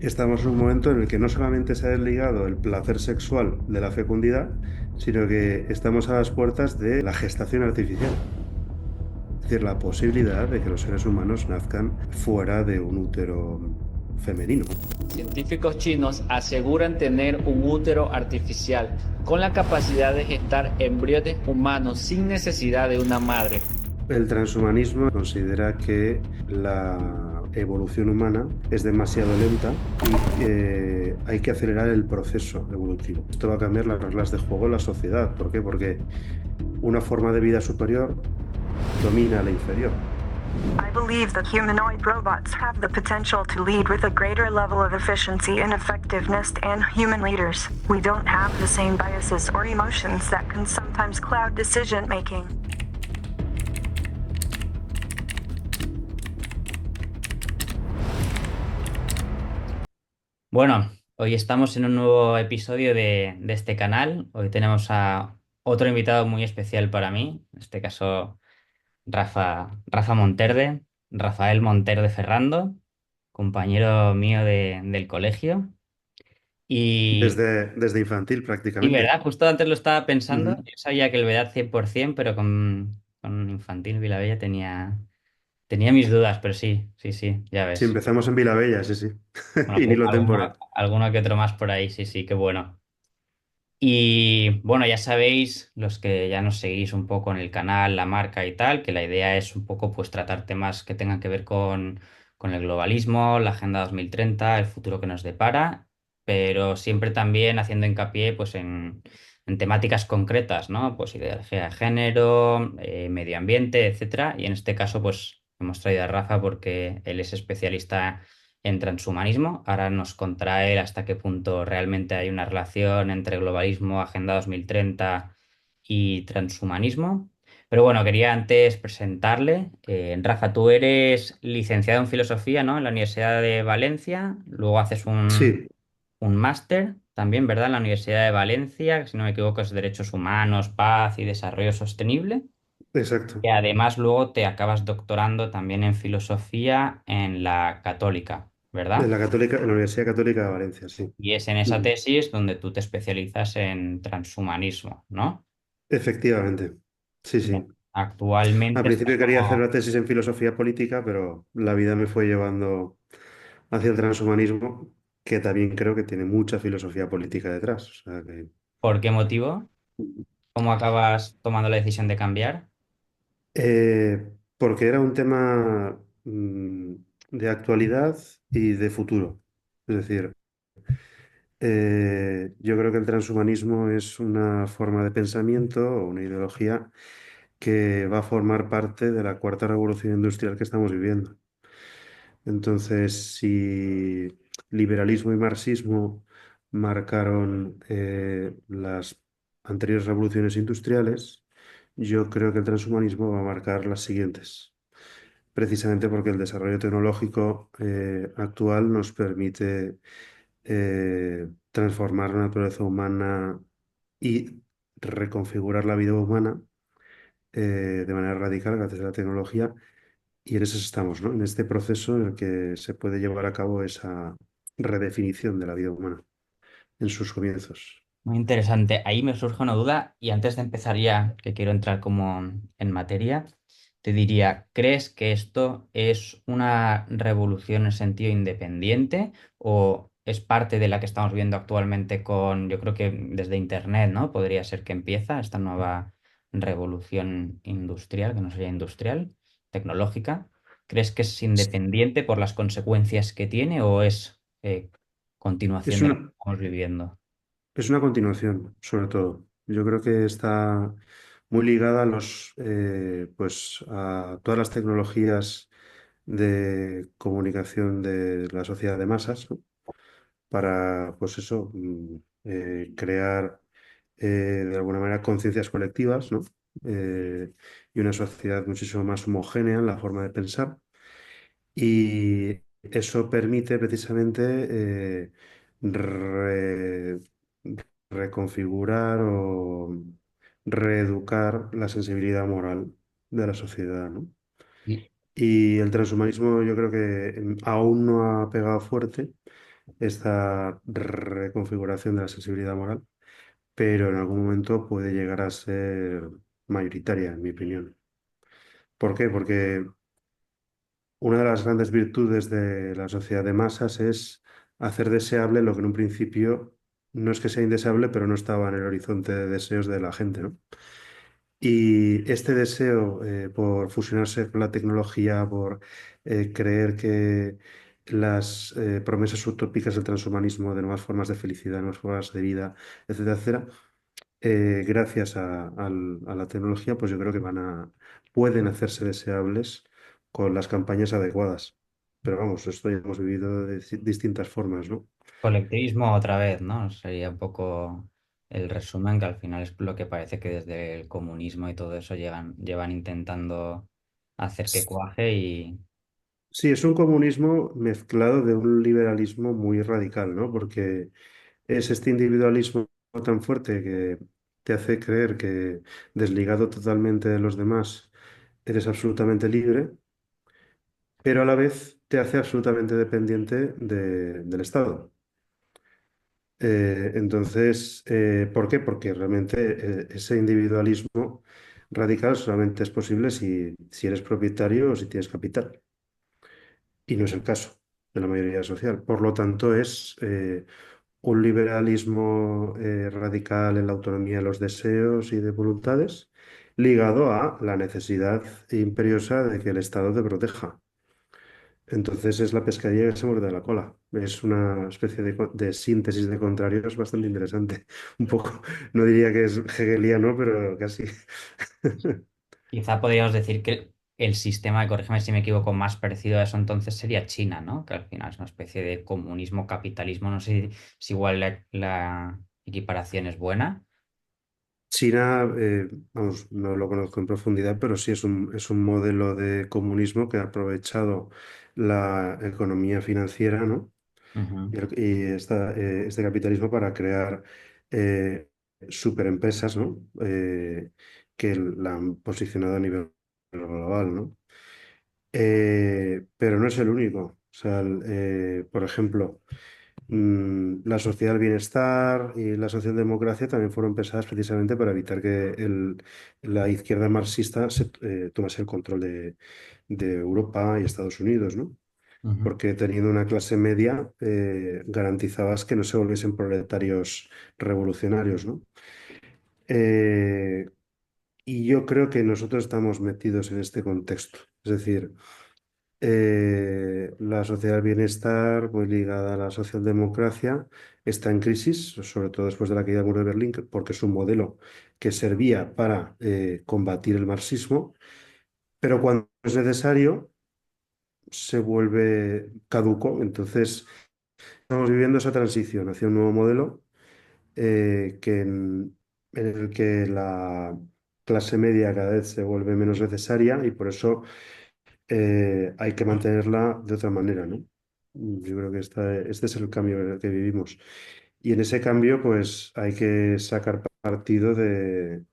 Estamos en un momento en el que no solamente se ha desligado el placer sexual de la fecundidad, sino que estamos a las puertas de la gestación artificial. Es decir, la posibilidad de que los seres humanos nazcan fuera de un útero femenino. Científicos chinos aseguran tener un útero artificial con la capacidad de gestar embriones humanos sin necesidad de una madre. El transhumanismo considera que la evolución humana es demasiado lenta y hay que acelerar el proceso evolutivo. Esto va a cambiar las reglas de juego en la sociedad. ¿Por qué? Porque una forma de vida superior domina a la inferior. I believe that humanoid robots have the potential to lead with a greater level of efficiency and effectiveness than human leaders. We don't have the same biases or emotions that can sometimes cloud decision making. Bueno, hoy estamos en un nuevo episodio de este canal. Hoy tenemos a otro invitado muy especial para mí, en este caso Rafa Monterde, Rafael Monterde Ferrando, compañero mío del colegio. Y, Desde infantil y prácticamente. verdad, justo antes lo estaba pensando, Ujú. yo sabía que el Vedad 100%, pero con Infantil Villavella tenía mis dudas, pero sí, sí, sí, ya Sí, ves. empezamos en Vilabella, sí, sí. Bueno, Y pues Nilo Tempore. alguno que otro más por ahí, sí, sí, qué bueno. Y bueno, ya sabéis, los que ya nos seguís un poco en el canal, la marca y tal, que la idea es un poco pues tratar temas que tengan que ver con el globalismo, la Agenda 2030, el futuro que nos depara, pero siempre también haciendo hincapié pues en temáticas concretas, ¿no? Pues ideología de género, medio ambiente, etcétera. Y en este caso pues hemos traído a Rafa porque él es especialista en transhumanismo. Ahora nos contará él hasta qué punto realmente hay una relación entre globalismo, Agenda 2030 y transhumanismo. Pero bueno, quería antes presentarle. Rafa, tú eres licenciado en filosofía, ¿no? En la Universidad de Valencia. Luego haces Sí, un máster también, ¿verdad? En la Universidad de Valencia, que si no me equivoco es Derechos Humanos, Paz y Desarrollo Sostenible. exacto. Y además luego te acabas doctorando también en filosofía en la Católica, En ¿verdad? la Católica, en la Universidad Católica de Valencia, sí. Y es en esa Ujú. tesis donde tú te especializas en transhumanismo, ¿no? Efectivamente. Sí, Bien. sí. Al Actualmente estás principio quería hacer como... una tesis en filosofía política, pero la vida me fue llevando hacia el transhumanismo, que también creo que tiene mucha filosofía política detrás. O sea que, ¿Por qué motivo? ¿Cómo acabas tomando la decisión de cambiar? porque era un tema de actualidad y de futuro. Es decir, yo creo que el transhumanismo es una forma de pensamiento o una ideología que va a formar parte de la cuarta revolución industrial que estamos viviendo. Entonces, si liberalismo y marxismo marcaron las anteriores revoluciones industriales, yo creo que el transhumanismo va a marcar las siguientes, precisamente porque el desarrollo tecnológico actual nos permite transformar la naturaleza humana y reconfigurar la vida humana de manera radical gracias a la tecnología. Y en eso estamos, ¿no? En este proceso en el que se puede llevar a cabo esa redefinición de la vida humana en sus comienzos. Muy interesante. Ahí me surge una duda y antes de empezar ya, que quiero entrar como en materia, te diría, ¿crees que esto es una revolución en sentido independiente o es parte de la que estamos viendo actualmente con, yo creo que desde Internet, ¿no? Podría ser que empieza esta nueva revolución industrial, que no sería industrial, tecnológica. ¿Crees que es independiente por las consecuencias que tiene o es Es continuación de lo que una, estamos viviendo? es una continuación, sobre todo. Yo creo que está muy ligada a pues, a todas las tecnologías de comunicación de la sociedad de masas, ¿no? Para, pues eso, crear de alguna manera conciencias colectivas, ¿no? Y una sociedad muchísimo más homogénea en la forma de pensar. Y eso permite precisamente re- reconfigurar o reeducar la sensibilidad moral de la sociedad, ¿no? Y Y el transhumanismo yo creo que aún no ha pegado fuerte, esta reconfiguración de la sensibilidad moral, pero en algún momento puede llegar a ser mayoritaria, en mi opinión. ¿Por qué? Porque una de las grandes virtudes de la sociedad de masas es hacer deseable lo que en un principio no es que sea indeseable, pero no estaba en el horizonte de deseos de la gente, ¿no? Y este deseo por fusionarse con la tecnología, por creer que las promesas utópicas del transhumanismo, de nuevas formas de felicidad, nuevas formas de vida, etcétera, etcétera, gracias a la tecnología, pues yo creo que pueden hacerse deseables con las campañas adecuadas. Pero vamos, esto ya hemos vivido de distintas formas, ¿no? Colectivismo otra vez, ¿no? Sería un poco el resumen, que al final es lo que parece que desde el comunismo y todo eso llevan intentando hacer que cuaje y... Sí, es un comunismo mezclado de un liberalismo muy radical, ¿no? Porque es este individualismo tan fuerte que te hace creer que desligado totalmente de los demás eres absolutamente libre, pero a la vez te hace absolutamente dependiente del Estado. ¿Por qué? Porque realmente ese individualismo radical solamente es posible si eres propietario o si tienes capital. Y no es el caso de la mayoría social. Por lo tanto, es un liberalismo radical en la autonomía de los deseos y de voluntades, ligado a la necesidad imperiosa de que el Estado te proteja. Entonces es la pescadilla que se muerde la cola. Es una especie de síntesis de contrarios bastante interesante. Un poco, no diría que es hegeliano, pero casi. Quizá podríamos decir que el sistema, y corrígeme si me equivoco, más parecido a eso entonces sería China, ¿no? Que al final es una especie de comunismo, capitalismo. No sé si igual la equiparación es buena. China, vamos, no lo conozco en profundidad, pero sí es un modelo de comunismo que ha aprovechado la economía financiera, ¿no? Ujú, Este capitalismo para crear eh, superempresas, ¿no? Que la han posicionado a nivel global, ¿no? Pero no es el único. O sea, por ejemplo, la sociedad del bienestar y la socialdemocracia también fueron pensadas precisamente para evitar que la izquierda marxista tomase el control de Europa y Estados Unidos, ¿no? ujú. Porque teniendo una clase media garantizabas que no se volviesen proletarios revolucionarios, ¿no? Eh, y yo creo que nosotros estamos metidos en este contexto. Es decir, la sociedad del bienestar, muy ligada a la socialdemocracia, está en crisis, sobre todo después de la caída del muro de Berlín, porque es un modelo que servía para combatir el marxismo, pero cuando es necesario se vuelve caduco. Entonces, estamos viviendo esa transición hacia un nuevo modelo en el que la clase media cada vez se vuelve menos necesaria y por eso hay que mantenerla de otra manera, ¿no? Yo creo que este es el cambio en el que vivimos. Y en ese cambio, pues hay que sacar partido de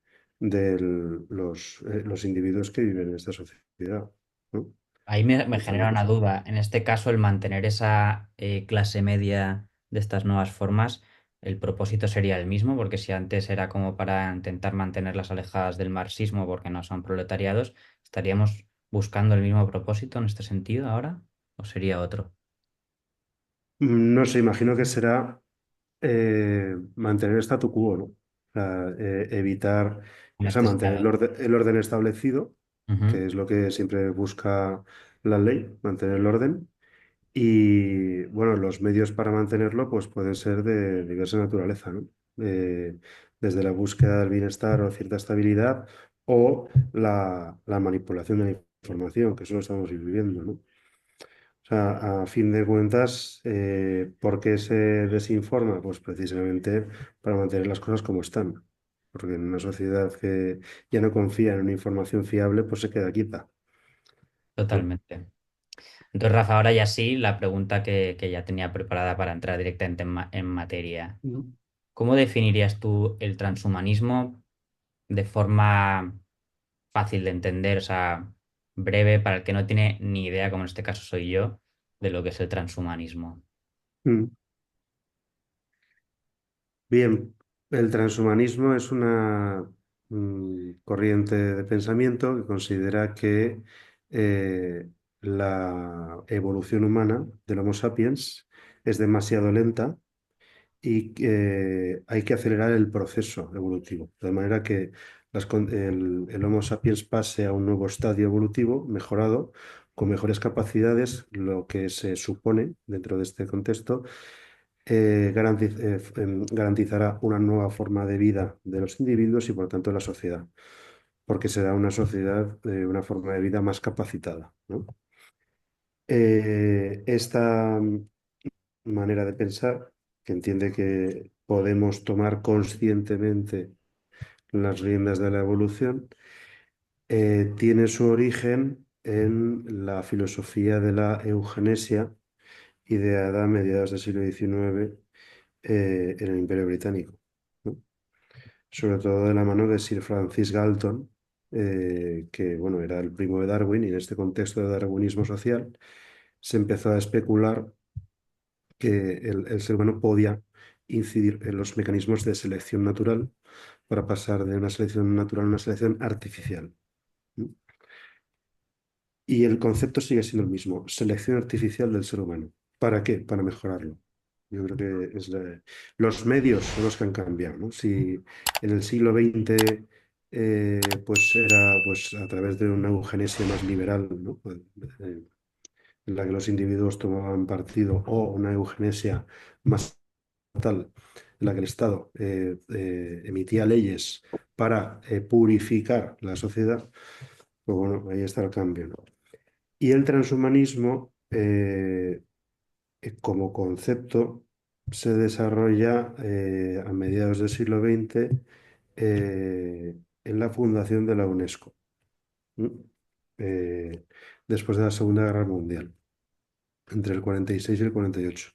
los individuos que viven en esta sociedad, ¿no? Ahí me Esa es la genera una cosa. duda. En este caso, el mantener esa clase media de estas nuevas formas, el propósito sería el mismo, porque si antes era como para intentar mantenerlas alejadas del marxismo porque no son proletariados, ¿estaríamos buscando el mismo propósito en este sentido ahora? ¿O sería otro? No sé, imagino que será mantener el statu quo, ¿no? O sea, evitar, En o sea, este mantener estado. el orden establecido, Ujú, que es lo que siempre busca la ley, mantener el orden. Y bueno, los medios para mantenerlo pues pueden ser de diversa naturaleza, ¿no? Desde la búsqueda del bienestar o cierta estabilidad o la manipulación de la información, que eso lo estamos viviendo, ¿no? O sea, a fin de cuentas, ¿por qué se desinforma? Pues precisamente para mantener las cosas como están. Porque en una sociedad que ya no confía en una información fiable, pues se queda quieta, ¿no? totalmente. Entonces, Rafa, ahora ya sí, la pregunta que ya tenía preparada para entrar directamente en materia. Mm. ¿Cómo definirías tú el transhumanismo de forma fácil de entender, o sea, breve, para el que no tiene ni idea, como en este caso soy yo, de lo que es el transhumanismo? Mm. Bien, el transhumanismo es una corriente de pensamiento que considera que la evolución humana del Homo sapiens es demasiado lenta y que hay que acelerar el proceso evolutivo, de manera que el Homo sapiens pase a un nuevo estadio evolutivo mejorado, con mejores capacidades, lo que se supone dentro de este contexto garantizará una nueva forma de vida de los individuos y por tanto de la sociedad, porque será una sociedad, una forma de vida más capacitada, ¿no? Esta manera de pensar, que entiende que podemos tomar conscientemente las riendas de la evolución, tiene su origen en la filosofía de la eugenesia ideada a mediados del siglo XIX en el Imperio Británico, ¿no? Sobre todo de la mano de Sir Francis Galton, que bueno, era el primo de Darwin, y en este contexto de darwinismo social se empezó a especular que el ser humano podía incidir en los mecanismos de selección natural para pasar de una selección natural a una selección artificial, ¿no? Y el concepto sigue siendo el mismo, selección artificial del ser humano. ¿Para qué? Para mejorarlo. Yo creo que los medios son los que han cambiado, ¿no? Si en el siglo XX pues era pues, a través de una eugenesia más liberal, ¿no? Eh, en la que los individuos tomaban partido, o una eugenesia más tal, en la que el Estado emitía leyes para purificar la sociedad, pues bueno, ahí está el cambio, ¿no? Y el transhumanismo, como concepto, se desarrolla a mediados del siglo XX en la fundación de la UNESCO, ¿m? Eh, después de la Segunda Guerra Mundial, entre el 46 y el 48.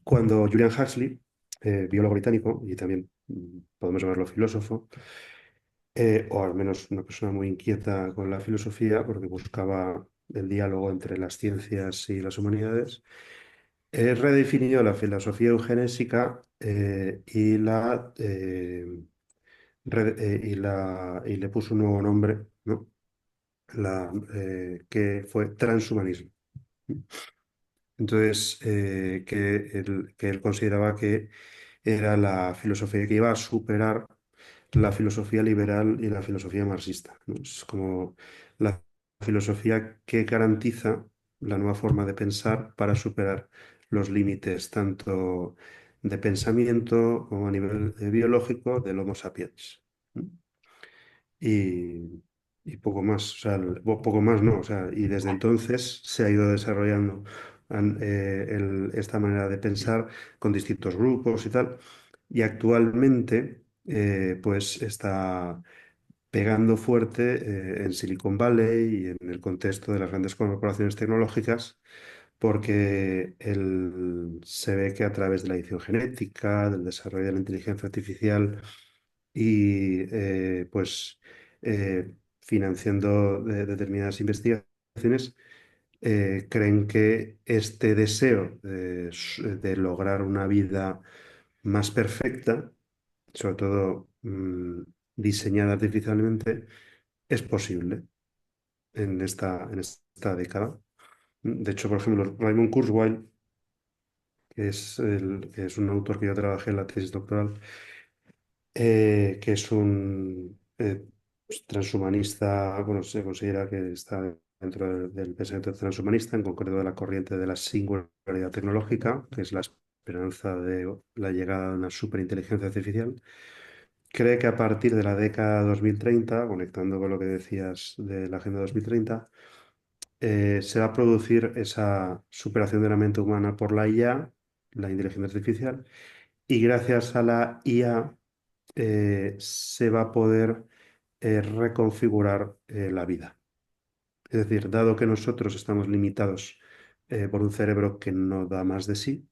Cuando Julian Huxley, biólogo británico y también podemos llamarlo filósofo, o al menos una persona muy inquieta con la filosofía, porque buscaba el diálogo entre las ciencias y las humanidades, redefinió la filosofía eugenésica y le puso un nuevo nombre, ¿no? Que fue transhumanismo. Entonces, que él consideraba que era la filosofía que iba a superar la filosofía liberal y la filosofía marxista, ¿no? Es como la filosofía que garantiza la nueva forma de pensar para superar los límites tanto de pensamiento como a nivel biológico del Homo sapiens, ¿no? Y, y poco más, o sea, poco más no, o sea, y desde entonces se ha ido desarrollando esta manera de pensar con distintos grupos y tal, y actualmente pues está pegando fuerte en Silicon Valley y en el contexto de las grandes corporaciones tecnológicas, porque se ve que a través de la edición genética, del desarrollo de la inteligencia artificial y pues financiando determinadas investigaciones, creen que este deseo de lograr una vida más perfecta, sobre todo diseñada artificialmente, es posible en esta década. De hecho, por ejemplo, Raymond Kurzweil, que es un autor que yo trabajé en la tesis doctoral, que es un pues, transhumanista, bueno, se considera que está dentro del pensamiento transhumanista, en concreto de la corriente de la singularidad tecnológica, que es la esperanza de la llegada de una superinteligencia artificial. Cree que a partir de la década 2030, conectando con lo que decías de la Agenda 2030, se va a producir esa superación de la mente humana por la IA, la inteligencia artificial, y gracias a la IA se va a poder reconfigurar la vida. Es decir, dado que nosotros estamos limitados por un cerebro que no da más de sí,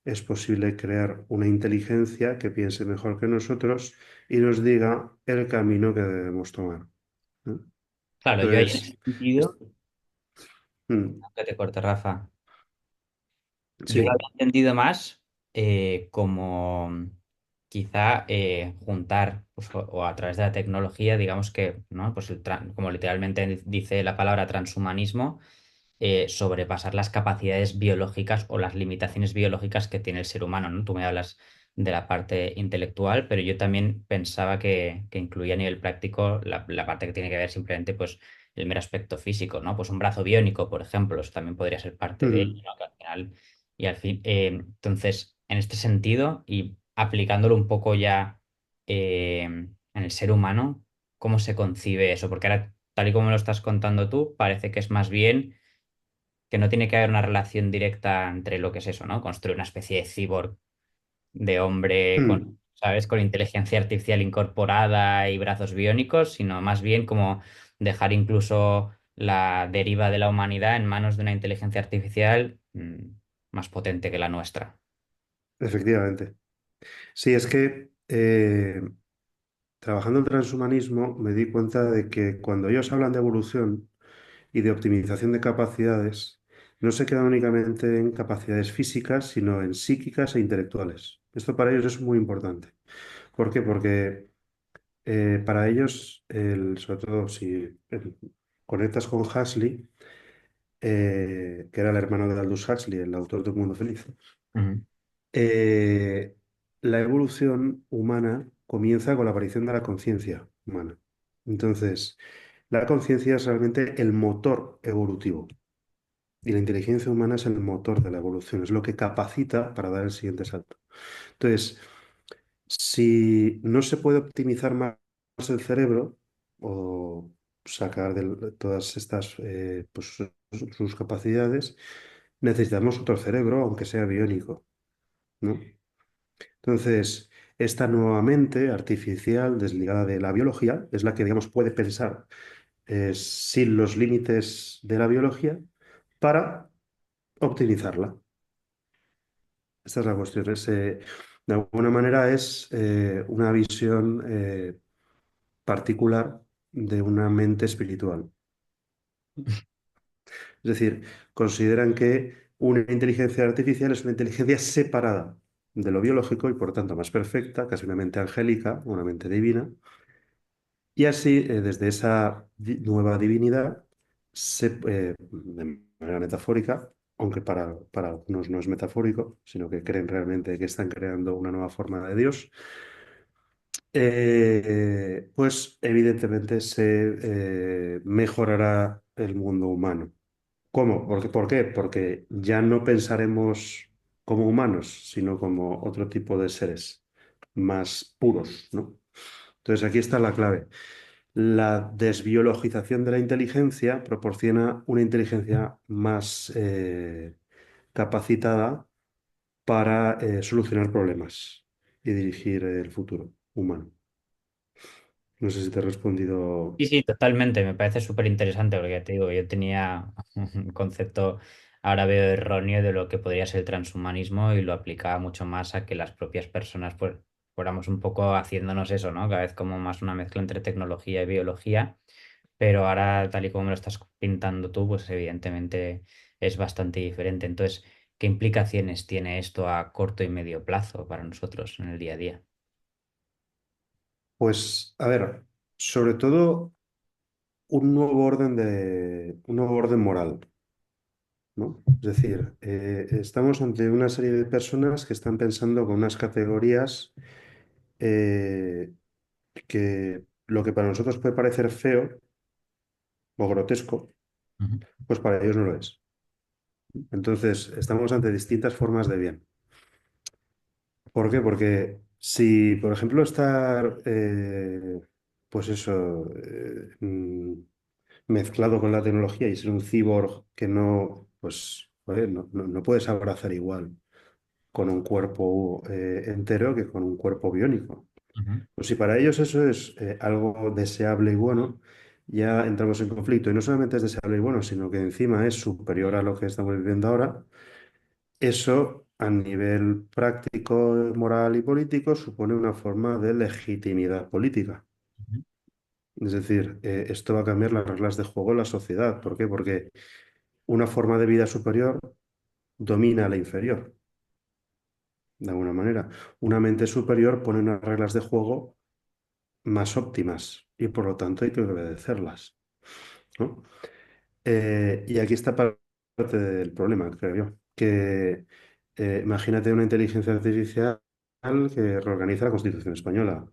es posible crear una inteligencia que piense mejor que nosotros y nos diga el camino que debemos tomar, ¿no? Claro, yo ahí en ese Entonces, es- sentido, mm, que te corte, Rafa, yo lo sí, había entendido más. como quizá juntar pues, o a través de la tecnología, digamos que, ¿no? Pues como literalmente dice la palabra transhumanismo, sobrepasar las capacidades biológicas o las limitaciones biológicas que tiene el ser humano, ¿no? Tú me hablas de la parte intelectual, pero yo también pensaba que incluía a nivel práctico la parte que tiene que ver simplemente pues el mero aspecto físico, ¿no? Pues un brazo biónico, por ejemplo, eso también podría ser parte de ello, Ujú. ¿no? Que al final, y al fin, entonces, en este sentido, y aplicándolo un poco ya en el ser humano, ¿cómo se concibe eso? Porque ahora, tal y como me lo estás contando tú, parece que es más bien que no tiene que haber una relación directa entre lo que es eso, ¿no? Construir una especie de cyborg de hombre con, Mm. ¿sabes? Con inteligencia artificial incorporada y brazos biónicos, sino más bien como dejar incluso la deriva de la humanidad en manos de una inteligencia artificial más potente que la nuestra. Efectivamente. Sí, es que trabajando el transhumanismo me di cuenta de que cuando ellos hablan de evolución y de optimización de capacidades, no se quedan únicamente en capacidades físicas, sino en psíquicas e intelectuales. Esto para ellos es muy importante. ¿Por qué? Porque para ellos, sobre todo si conectas con Huxley, que era el hermano de Aldous Huxley, el autor de Un Mundo Feliz, Ujú, eh, la evolución humana comienza con la aparición de la conciencia humana. Entonces, la conciencia es realmente el motor evolutivo y la inteligencia humana es el motor de la evolución, es lo que capacita para dar el siguiente salto. Entonces, si no se puede optimizar más el cerebro o sacar de todas estas pues, sus capacidades, necesitamos otro cerebro, aunque sea biónico, ¿no? Entonces, esta nueva mente artificial, desligada de la biología, es la que, digamos, puede pensar sin los límites de la biología para optimizarla. Esta es la cuestión. De alguna manera es una visión particular de una mente espiritual. Es decir, consideran que una inteligencia artificial es una inteligencia separada de lo biológico y por tanto más perfecta, casi una mente angélica, una mente divina. Y así, desde esa nueva divinidad, de manera metafórica, aunque para algunos no es metafórico, sino que creen realmente que están creando una nueva forma de Dios, pues evidentemente se mejorará el mundo humano. ¿Cómo? ¿Por qué? Porque ya no pensaremos como humanos, sino como otro tipo de seres más puros, ¿no? Entonces aquí está la clave. La desbiologización de la inteligencia proporciona una inteligencia más capacitada para solucionar problemas y dirigir el futuro humano. No sé si te he respondido. sí, sí, totalmente. Me parece súper interesante porque ya te digo, yo tenía un concepto, ahora veo erróneo de lo que podría ser el transhumanismo y lo aplicaba mucho más a que las propias personas pues fuéramos un poco haciéndonos eso, ¿no? Cada vez como más una mezcla entre tecnología y biología, pero ahora tal y como me lo estás pintando tú, pues evidentemente es bastante diferente. Entonces, ¿qué implicaciones tiene esto a corto y medio plazo para nosotros en el día a día? Pues, a ver, sobre todo un nuevo orden moral, ¿no? Es decir, estamos ante una serie de personas que están pensando con unas categorías eh, que lo que para nosotros puede parecer feo o grotesco, Ujú, pues para ellos no lo es. Entonces, estamos ante distintas formas de bien. ¿Por qué? Porque si, por ejemplo, estar, pues eso, mezclado con la tecnología y ser un cyborg que no, pues, joder, no puedes abrazar igual con un cuerpo entero que con un cuerpo biónico. ujú, Pues si para ellos eso es algo deseable y bueno, ya entramos en conflicto. Y no solamente es deseable y bueno, sino que encima es superior a lo que estamos viviendo ahora. Eso, a nivel práctico, moral y político, supone una forma de legitimidad política. ujú. Es decir, esto va a cambiar las reglas de juego en la sociedad. ¿Por qué? Porque una forma de vida superior domina a la inferior. de alguna manera. Una mente superior pone unas reglas de juego más óptimas y por lo tanto hay que obedecerlas, ¿no? Y aquí está parte del problema, creo yo, que imagínate una inteligencia artificial que reorganiza la Constitución española,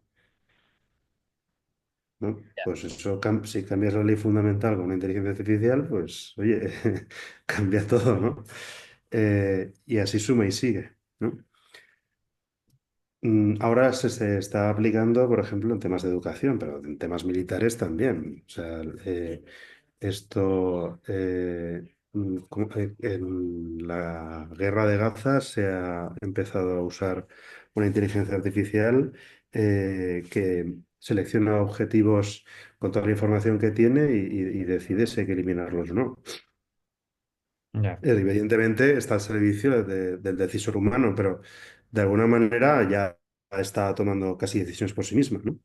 ¿no? Pues eso, si cambias la ley fundamental con una inteligencia artificial, pues oye, cambia todo, ¿no? Y así suma y sigue, ¿no? Ahora se está aplicando, por ejemplo, en temas de educación, pero en temas militares también. O sea, esto, en la guerra de Gaza se ha empezado a usar una inteligencia artificial que selecciona objetivos con toda la información que tiene y decide si hay que eliminarlos o no. Ya. Evidentemente está al servicio del decisor humano, pero de alguna manera ya está tomando casi decisiones por sí misma, ¿no?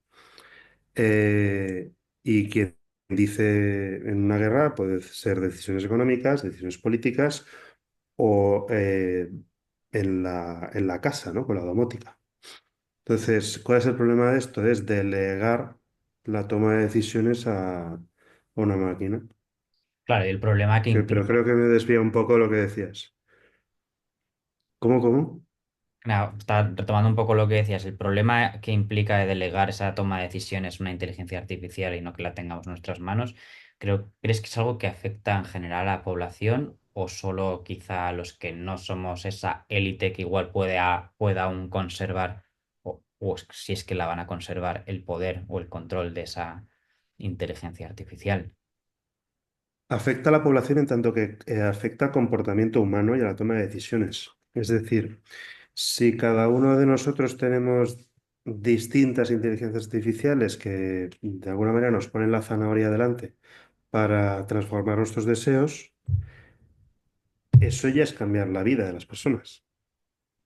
Y quien dice en una guerra puede ser decisiones económicas, decisiones políticas o en la casa, ¿no? Con la domótica. Entonces, ¿cuál es el problema de esto? Es delegar la toma de decisiones a una máquina. Claro, y el problema que Pero implica. creo que me desvía un poco de lo que decías. ¿Cómo, cómo? Claro, está retomando un poco lo que decías, el problema que implica de delegar esa toma de decisiones a una inteligencia artificial y no que la tengamos en nuestras manos, ¿crees que es algo que afecta en general a la población o solo quizá a los que no somos esa élite que igual pueda aún conservar, o si es que la van a conservar, el poder o el control de esa inteligencia artificial? Afecta a la población en tanto que afecta al comportamiento humano y a la toma de decisiones. Es decir, si cada uno de nosotros tenemos distintas inteligencias artificiales que de alguna manera nos ponen la zanahoria delante para transformar nuestros deseos, eso ya es cambiar la vida de las personas.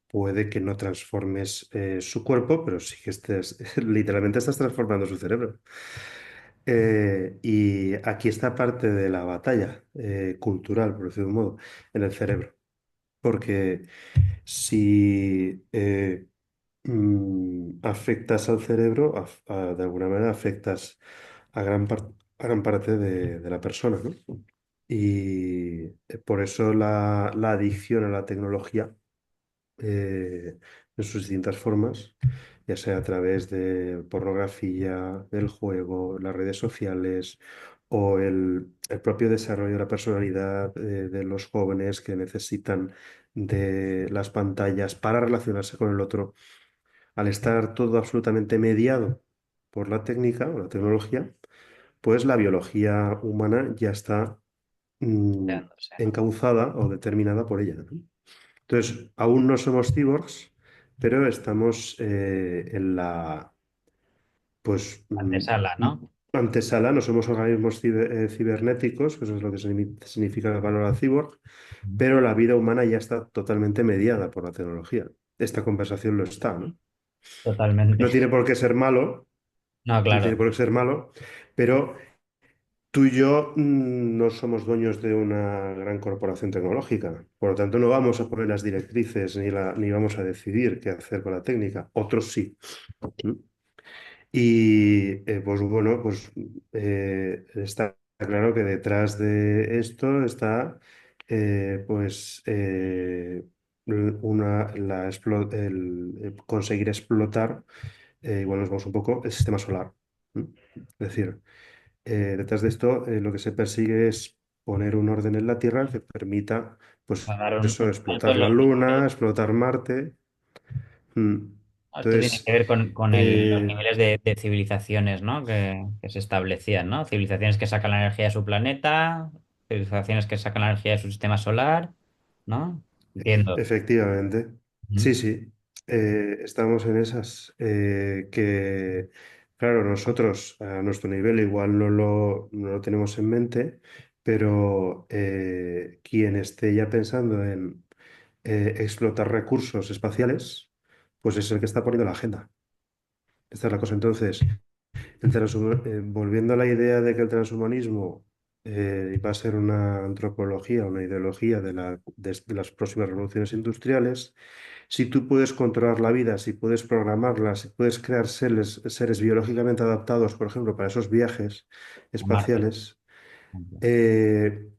Puede que no transformes su cuerpo, pero sí que estés, literalmente estás transformando su cerebro. Y aquí está parte de la batalla cultural, por decirlo de un modo, en el cerebro. Porque si afectas al cerebro, de alguna manera afectas a gran parte de la persona, ¿no? Y por eso la adicción a la tecnología en sus distintas formas, ya sea a través de pornografía, del juego, las redes sociales o el propio desarrollo de la personalidad de los jóvenes que necesitan de las pantallas para relacionarse con el otro, al estar todo absolutamente mediado por la técnica o la tecnología, pues la biología humana ya está mm, Dándose, ¿no? encauzada o determinada por ella, ¿no? Entonces, aún no somos cyborgs, pero estamos en la, pues, Antesala, ¿no? antesala, no somos organismos cibernéticos, que eso es lo que significa la palabra cyborg, pero la vida humana ya está totalmente mediada por la tecnología. Esta conversación lo está, ¿no? Totalmente. No tiene por qué ser malo, No, no tiene claro, por qué ser malo, pero tú y yo no somos dueños de una gran corporación tecnológica, por lo tanto no vamos a poner las directrices ni vamos a decidir qué hacer con la técnica, otros sí. ¿Mm? Y pues bueno, pues está claro que detrás de esto está pues el conseguir explotar, igual nos vamos un poco, el sistema solar. ¿Mm? Es decir, detrás de esto, lo que se persigue es poner un orden en la Tierra que permita, va pues a dar eso, un salto explotar en la los Luna, niveles. explotar Marte. Mm. Esto tiene Entonces, que ver con los eh, niveles de civilizaciones, ¿no? Que se establecían, ¿no? Civilizaciones que sacan la energía de su planeta, civilizaciones que sacan la energía de su sistema solar, ¿no? Entiendo. efectivamente, Ujú. sí, sí, estamos en esas. Que, claro, nosotros a nuestro nivel igual no lo tenemos en mente, pero quien esté ya pensando en explotar recursos espaciales, pues es el que está poniendo la agenda. Esta es la cosa. Entonces, volviendo a la idea de que el transhumanismo y va a ser una antropología, una ideología de las próximas revoluciones industriales. Si tú puedes controlar la vida, si puedes programarla, si puedes crear seres biológicamente adaptados, por ejemplo, para esos viajes A Marte. espaciales, eh,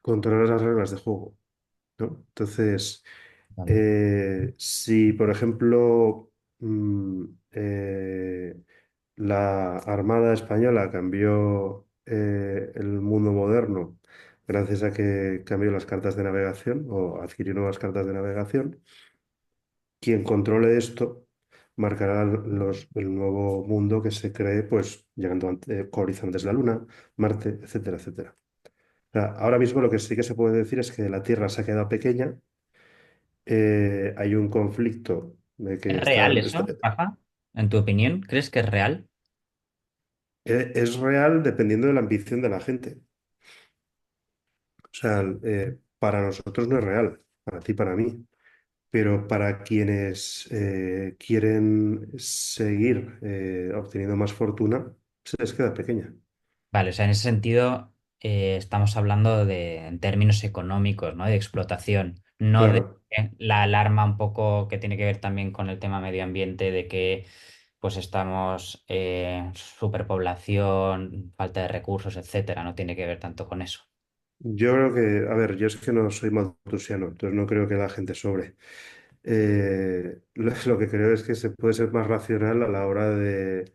controlar las reglas de juego, ¿no? Entonces, Vale. si, por ejemplo, mm, eh, la Armada Española cambió el mundo moderno gracias a que cambió las cartas de navegación o adquirió nuevas cartas de navegación. Quien controle esto marcará el nuevo mundo que se cree, pues llegando con horizontes de la Luna, Marte, etcétera, etcétera. O sea, ahora mismo lo que sí que se puede decir es que la Tierra se ha quedado pequeña, hay un conflicto de ¿Es que real eso, Rafa? ¿En tu opinión? ¿Crees que es real? es real dependiendo de la ambición de la gente. O sea, para nosotros no es real, para ti, para mí. Pero para quienes quieren seguir obteniendo más fortuna, se les queda pequeña. Vale, o sea, en ese sentido estamos hablando de en términos económicos, ¿no? De explotación, no de Claro, la alarma un poco que tiene que ver también con el tema medio ambiente, de que pues estamos superpoblación, falta de recursos, etcétera, no tiene que ver tanto con eso. yo creo que, a ver, yo es que no soy maltusiano, entonces no creo que la gente sobre. Lo que creo es que se puede ser más racional a la hora de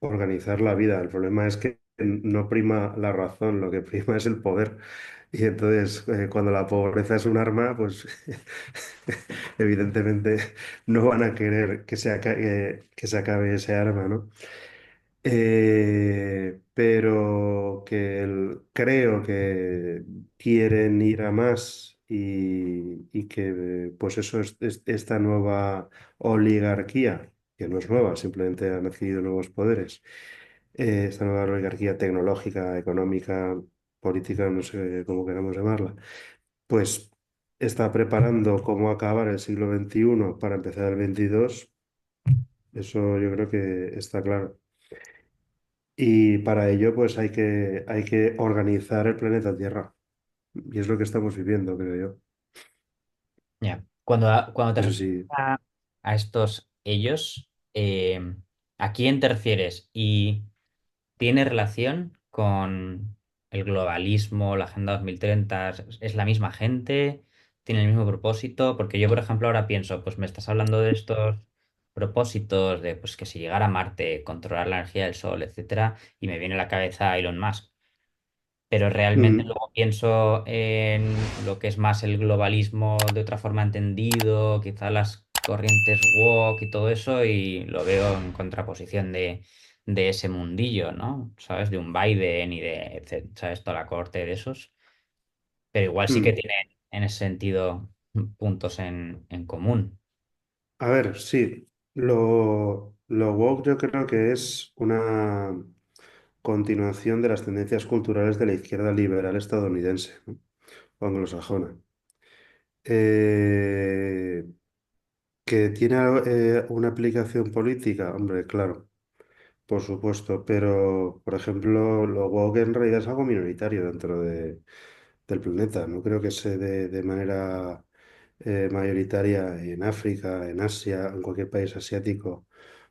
organizar la vida. El problema es que no prima la razón, lo que prima es el poder. Y entonces, cuando la pobreza es un arma, pues evidentemente no van a querer que se acabe ese arma, ¿no? Pero creo que quieren ir a más y que pues eso es esta nueva oligarquía, que no es nueva, simplemente han adquirido nuevos poderes, esta nueva oligarquía tecnológica, económica, política, no sé cómo queramos llamarla, pues está preparando cómo acabar el siglo XXI para empezar el XXII. Eso yo creo que está claro. Y para ello, pues hay que organizar el planeta Tierra. Y es lo que estamos viviendo, creo yo. Ya. Cuando te No sé refieres si. a estos ellos, ¿a quién te refieres? ¿Y tiene relación con el globalismo, la Agenda 2030? ¿Es la misma gente? ¿Tiene el mismo propósito? Porque yo, por ejemplo, ahora pienso, pues me estás hablando de estos propósitos de pues que si llegara a Marte, controlar la energía del Sol, etcétera, y me viene a la cabeza Elon Musk. Pero realmente Mm, luego pienso en lo que es más el globalismo de otra forma entendido, quizá las corrientes woke y todo eso, y lo veo en contraposición de ese mundillo, ¿no? ¿Sabes? De un Biden y de, ¿sabes? Toda la corte de esos. Pero igual sí que mm. tiene en ese sentido puntos en común. A ver, sí. Lo woke yo creo que es una continuación de las tendencias culturales de la izquierda liberal estadounidense, ¿no? O anglosajona. Eh, que tiene una aplicación política, hombre, claro. Por supuesto, pero por ejemplo, lo woke en realidad es algo minoritario del planeta. No creo que se dé de manera mayoritaria en África, en Asia, en cualquier país asiático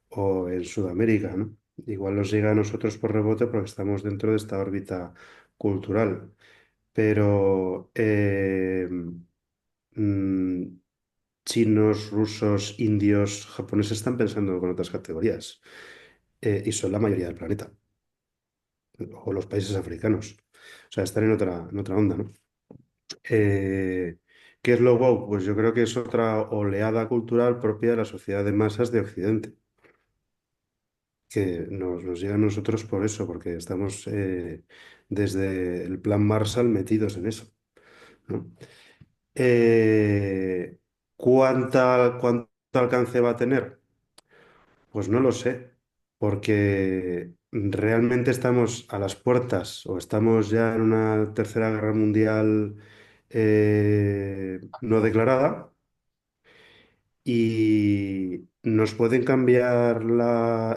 o en Sudamérica, ¿no? Igual nos llega a nosotros por rebote porque estamos dentro de esta órbita cultural. Pero mm, chinos, rusos, indios, japoneses están pensando con otras categorías y son la mayoría del planeta o los países africanos. O sea, están en otra onda, ¿no? Eh, ¿Qué es lo woke? Pues yo creo que es otra oleada cultural propia de la sociedad de masas de Occidente, que nos llega a nosotros por eso, porque estamos desde el plan Marshall metidos en eso, ¿no? Eh, cuánto alcance va a tener? Pues no lo sé, porque realmente estamos a las puertas o estamos ya en una tercera guerra mundial no declarada y nos pueden cambiar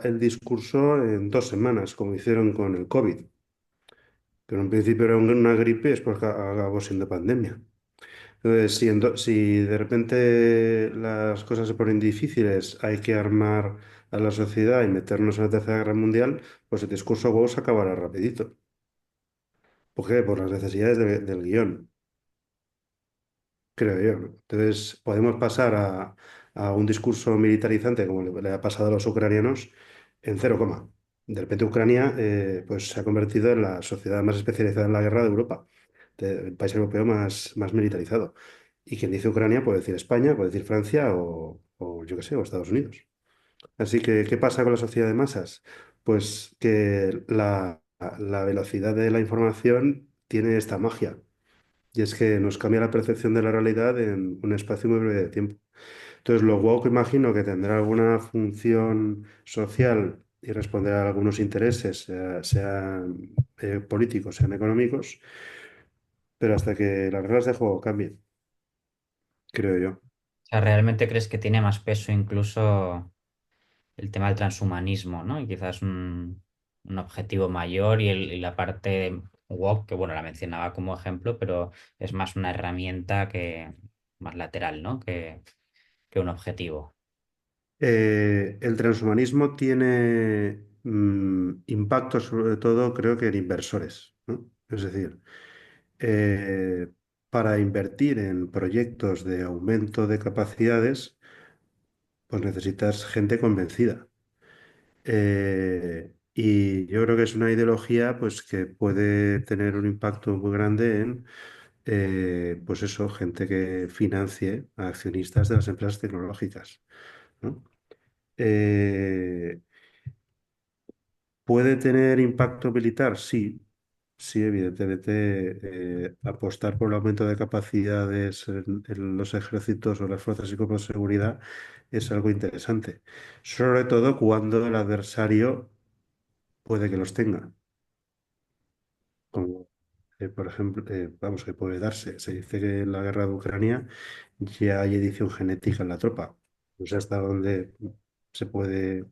el discurso en 2 semanas, como hicieron con el COVID, que en un principio era una gripe, después acabó siendo pandemia. Entonces, si de repente las cosas se ponen difíciles, hay que armar a la sociedad y meternos en la Tercera Guerra Mundial, pues el discurso huevo se acabará rapidito. ¿Por qué? Por las necesidades del guión, creo yo, ¿no? Entonces, podemos pasar a un discurso militarizante como le ha pasado a los ucranianos en cero coma. De repente Ucrania pues se ha convertido en la sociedad más especializada en la guerra de Europa, el país europeo más militarizado. Y quien dice Ucrania puede decir España, puede decir Francia o yo qué sé, o Estados Unidos. Así que, ¿qué pasa con la sociedad de masas? Pues que la velocidad de la información tiene esta magia. Y es que nos cambia la percepción de la realidad en un espacio muy breve de tiempo. Entonces, lo woke imagino que tendrá alguna función social y responder a algunos intereses, sean políticos, sean económicos, pero hasta que las reglas de juego cambien, creo yo. O sea, ¿realmente crees que tiene más peso incluso el tema del transhumanismo, ¿no? Y quizás un objetivo mayor y la parte woke, que bueno, la mencionaba como ejemplo, pero es más una herramienta que más lateral, ¿no? Que un objetivo. El transhumanismo tiene impacto sobre todo, creo que en inversores, ¿no? Es decir, eh, para invertir en proyectos de aumento de capacidades, pues necesitas gente convencida. Y yo creo que es una ideología pues, que puede tener un impacto muy grande en, pues eso, gente que financie a accionistas de las empresas tecnológicas, ¿no? Eh, ¿Puede tener impacto militar? Sí, sí, evidentemente. Apostar por el aumento de capacidades en los ejércitos o las fuerzas y cuerpos de seguridad es algo interesante, sobre todo cuando el adversario puede que los tenga, como por ejemplo, vamos, que puede darse. Se dice que en la guerra de Ucrania ya hay edición genética en la tropa. No sé hasta dónde se puede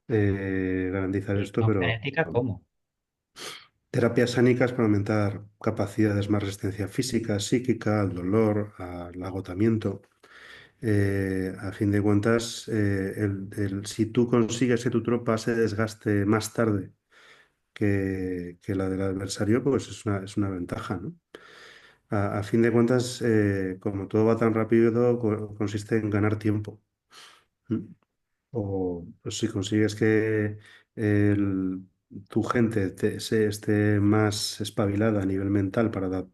garantizar esto, ¿Edición pero genética cómo? terapias sánicas para aumentar capacidades más resistencia física, psíquica, al dolor, al agotamiento. A fin de cuentas, si tú consigues que tu tropa se desgaste más tarde que la del adversario, pues es una ventaja, ¿no? A fin de cuentas, como todo va tan rápido, consiste en ganar tiempo. ¿Mm? O pues, si consigues que el- tu gente esté más espabilada a nivel mental para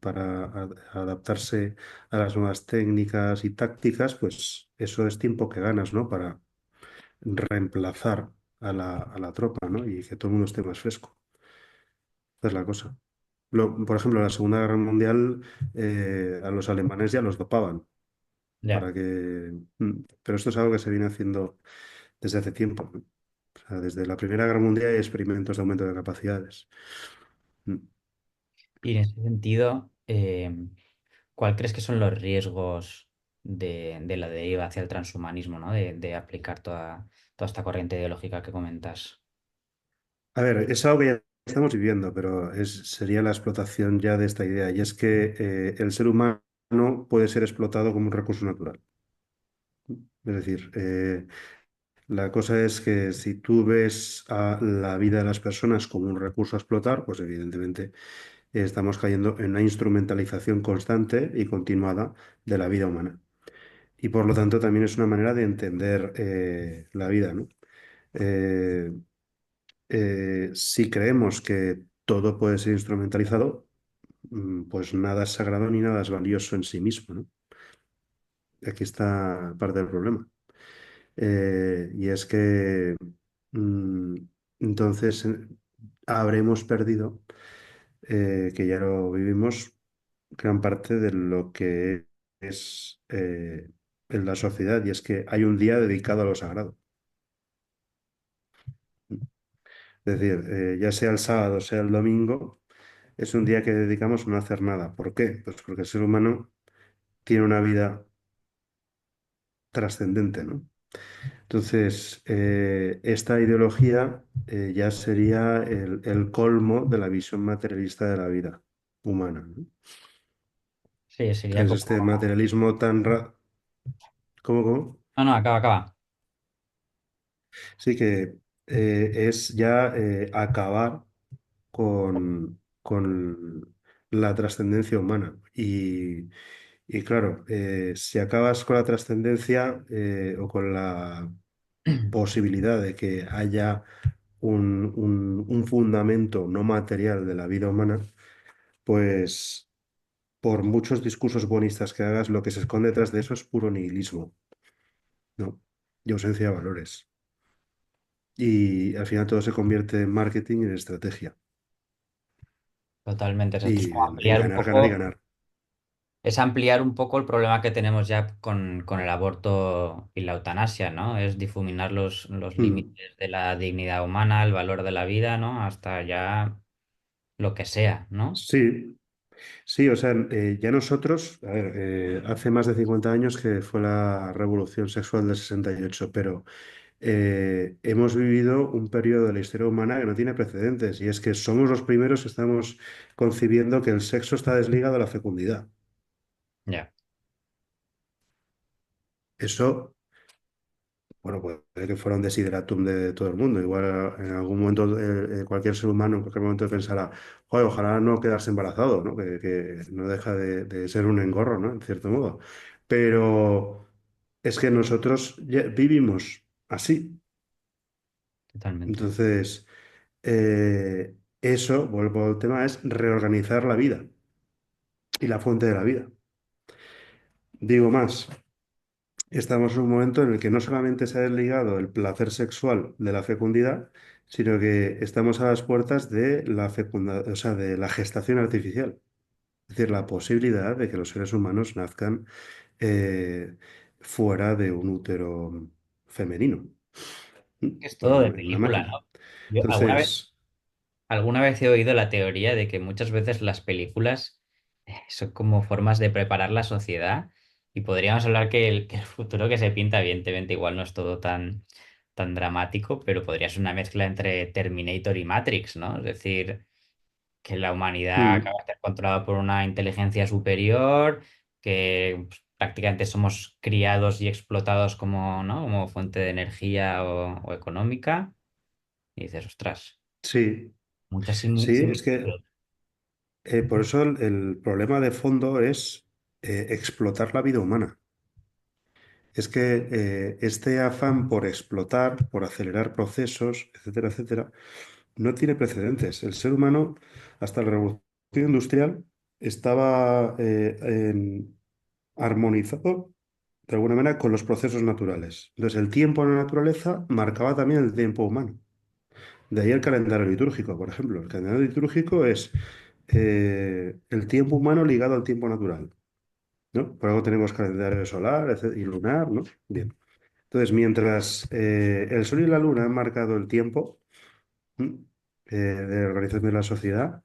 adaptarse a las nuevas técnicas y tácticas, pues eso es tiempo que ganas, ¿no? Para reemplazar a la tropa, ¿no? Y que todo el mundo esté más fresco. Esa es la cosa. Por ejemplo, en la Segunda Guerra Mundial a los alemanes ya los dopaban Ya. para que... Pero esto es algo que se viene haciendo desde hace tiempo, ¿no? O sea, desde la Primera Guerra Mundial hay experimentos de aumento de capacidades. Mm. Y en ese sentido, ¿cuál crees que son los riesgos de la deriva hacia el transhumanismo, ¿no? De aplicar toda esta corriente ideológica que comentas. A ver, es algo que ya estamos viviendo, pero sería la explotación ya de esta idea, y es que el ser humano puede ser explotado como un recurso natural. Es decir, la cosa es que si tú ves a la vida de las personas como un recurso a explotar, pues evidentemente estamos cayendo en una instrumentalización constante y continuada de la vida humana. Y por lo tanto también es una manera de entender la vida, ¿no? Eh, si creemos que todo puede ser instrumentalizado, pues nada es sagrado ni nada es valioso en sí mismo, ¿no? Aquí está parte del problema. Y es que mm, entonces habremos perdido, que ya lo vivimos, gran parte de lo que es en la sociedad, y es que hay un día dedicado a lo sagrado. Es decir, ya sea el sábado, sea el domingo, es un día que dedicamos a no hacer nada. ¿Por qué? Pues porque el ser humano tiene una vida trascendente, ¿no? Entonces, esta ideología ya sería el colmo de la visión materialista de la vida humana, ¿no? Sí, sería Es como... este materialismo tan... ¿Cómo? No, no, acaba, acaba. Sí que es ya acabar con la trascendencia humana. Y claro, si acabas con la trascendencia o con la posibilidad de que haya un fundamento no material de la vida humana, pues por muchos discursos bonistas que hagas, lo que se esconde detrás de eso es puro nihilismo, ¿no? Y ausencia de valores. Y al final todo se convierte en marketing y en estrategia. Totalmente. O sea, esto es Y como en ampliar un ganar, ganar y poco, ganar. es ampliar un poco el problema que tenemos ya con el aborto y la eutanasia, ¿no? Es difuminar los Mm. límites de la dignidad humana, el valor de la vida, ¿no? Hasta ya lo que sea, ¿no? Sí, sí, o sea, ya nosotros, a ver, hace más de 50 años que fue la revolución sexual del 68, pero hemos vivido un periodo de la historia humana que no tiene precedentes, y es que somos los primeros que estamos concibiendo que el sexo está desligado de la fecundidad. Ya, Eso, bueno, puede que fuera un desideratum de todo el mundo. Igual en algún momento cualquier ser humano en cualquier momento pensará, joder, ojalá no quedarse embarazado, ¿no? Que no deja de ser un engorro, ¿no? En cierto modo. Pero es que nosotros ya vivimos así. totalmente. Entonces, eso, vuelvo al tema, es reorganizar la vida y la fuente de la vida. Digo más, estamos en un momento en el que no solamente se ha desligado el placer sexual de la fecundidad, sino que estamos a las puertas de o sea, de la gestación artificial. Es decir, la posibilidad de que los seres humanos nazcan eh, fuera de un útero femenino, Es por todo de en una película, máquina. ¿no? Yo Entonces, alguna vez he oído la teoría de que muchas veces las películas son como formas de preparar la sociedad y podríamos hablar que el futuro que se pinta, evidentemente, igual no es todo tan dramático, pero podría ser una mezcla entre Terminator y Matrix, ¿no? Es decir, que la humanidad mm, acaba de ser controlada por una inteligencia superior, que pues, prácticamente somos criados y explotados como, ¿no? Como fuente de energía o económica. Y dices, ostras, sí, muchas sí, es que similitudes. por eso el problema de fondo es explotar la vida humana. Es que este afán por explotar, por acelerar procesos, etcétera, etcétera, no tiene precedentes. El ser humano, hasta la revolución industrial, estaba armonizado de alguna manera con los procesos naturales. Entonces, el tiempo en la naturaleza marcaba también el tiempo humano. De ahí el calendario litúrgico, por ejemplo. El calendario litúrgico es el tiempo humano ligado al tiempo natural, ¿no? Por algo tenemos calendario solar y lunar, ¿no? Bien. Entonces, mientras el Sol y la Luna han marcado el tiempo de organización de la sociedad,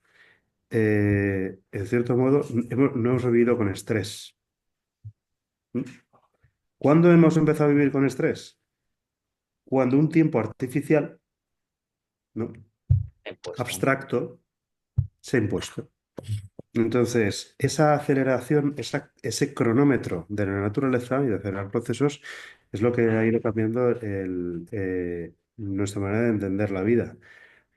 en cierto modo, no hemos vivido con estrés. ¿Mm? ¿Cuándo hemos empezado a vivir con estrés? Cuando un tiempo artificial, ¿no? Puesto. Abstracto, se ha impuesto. Entonces, esa aceleración, ese cronómetro de la naturaleza y de acelerar procesos es lo que ha ido cambiando nuestra manera de entender la vida.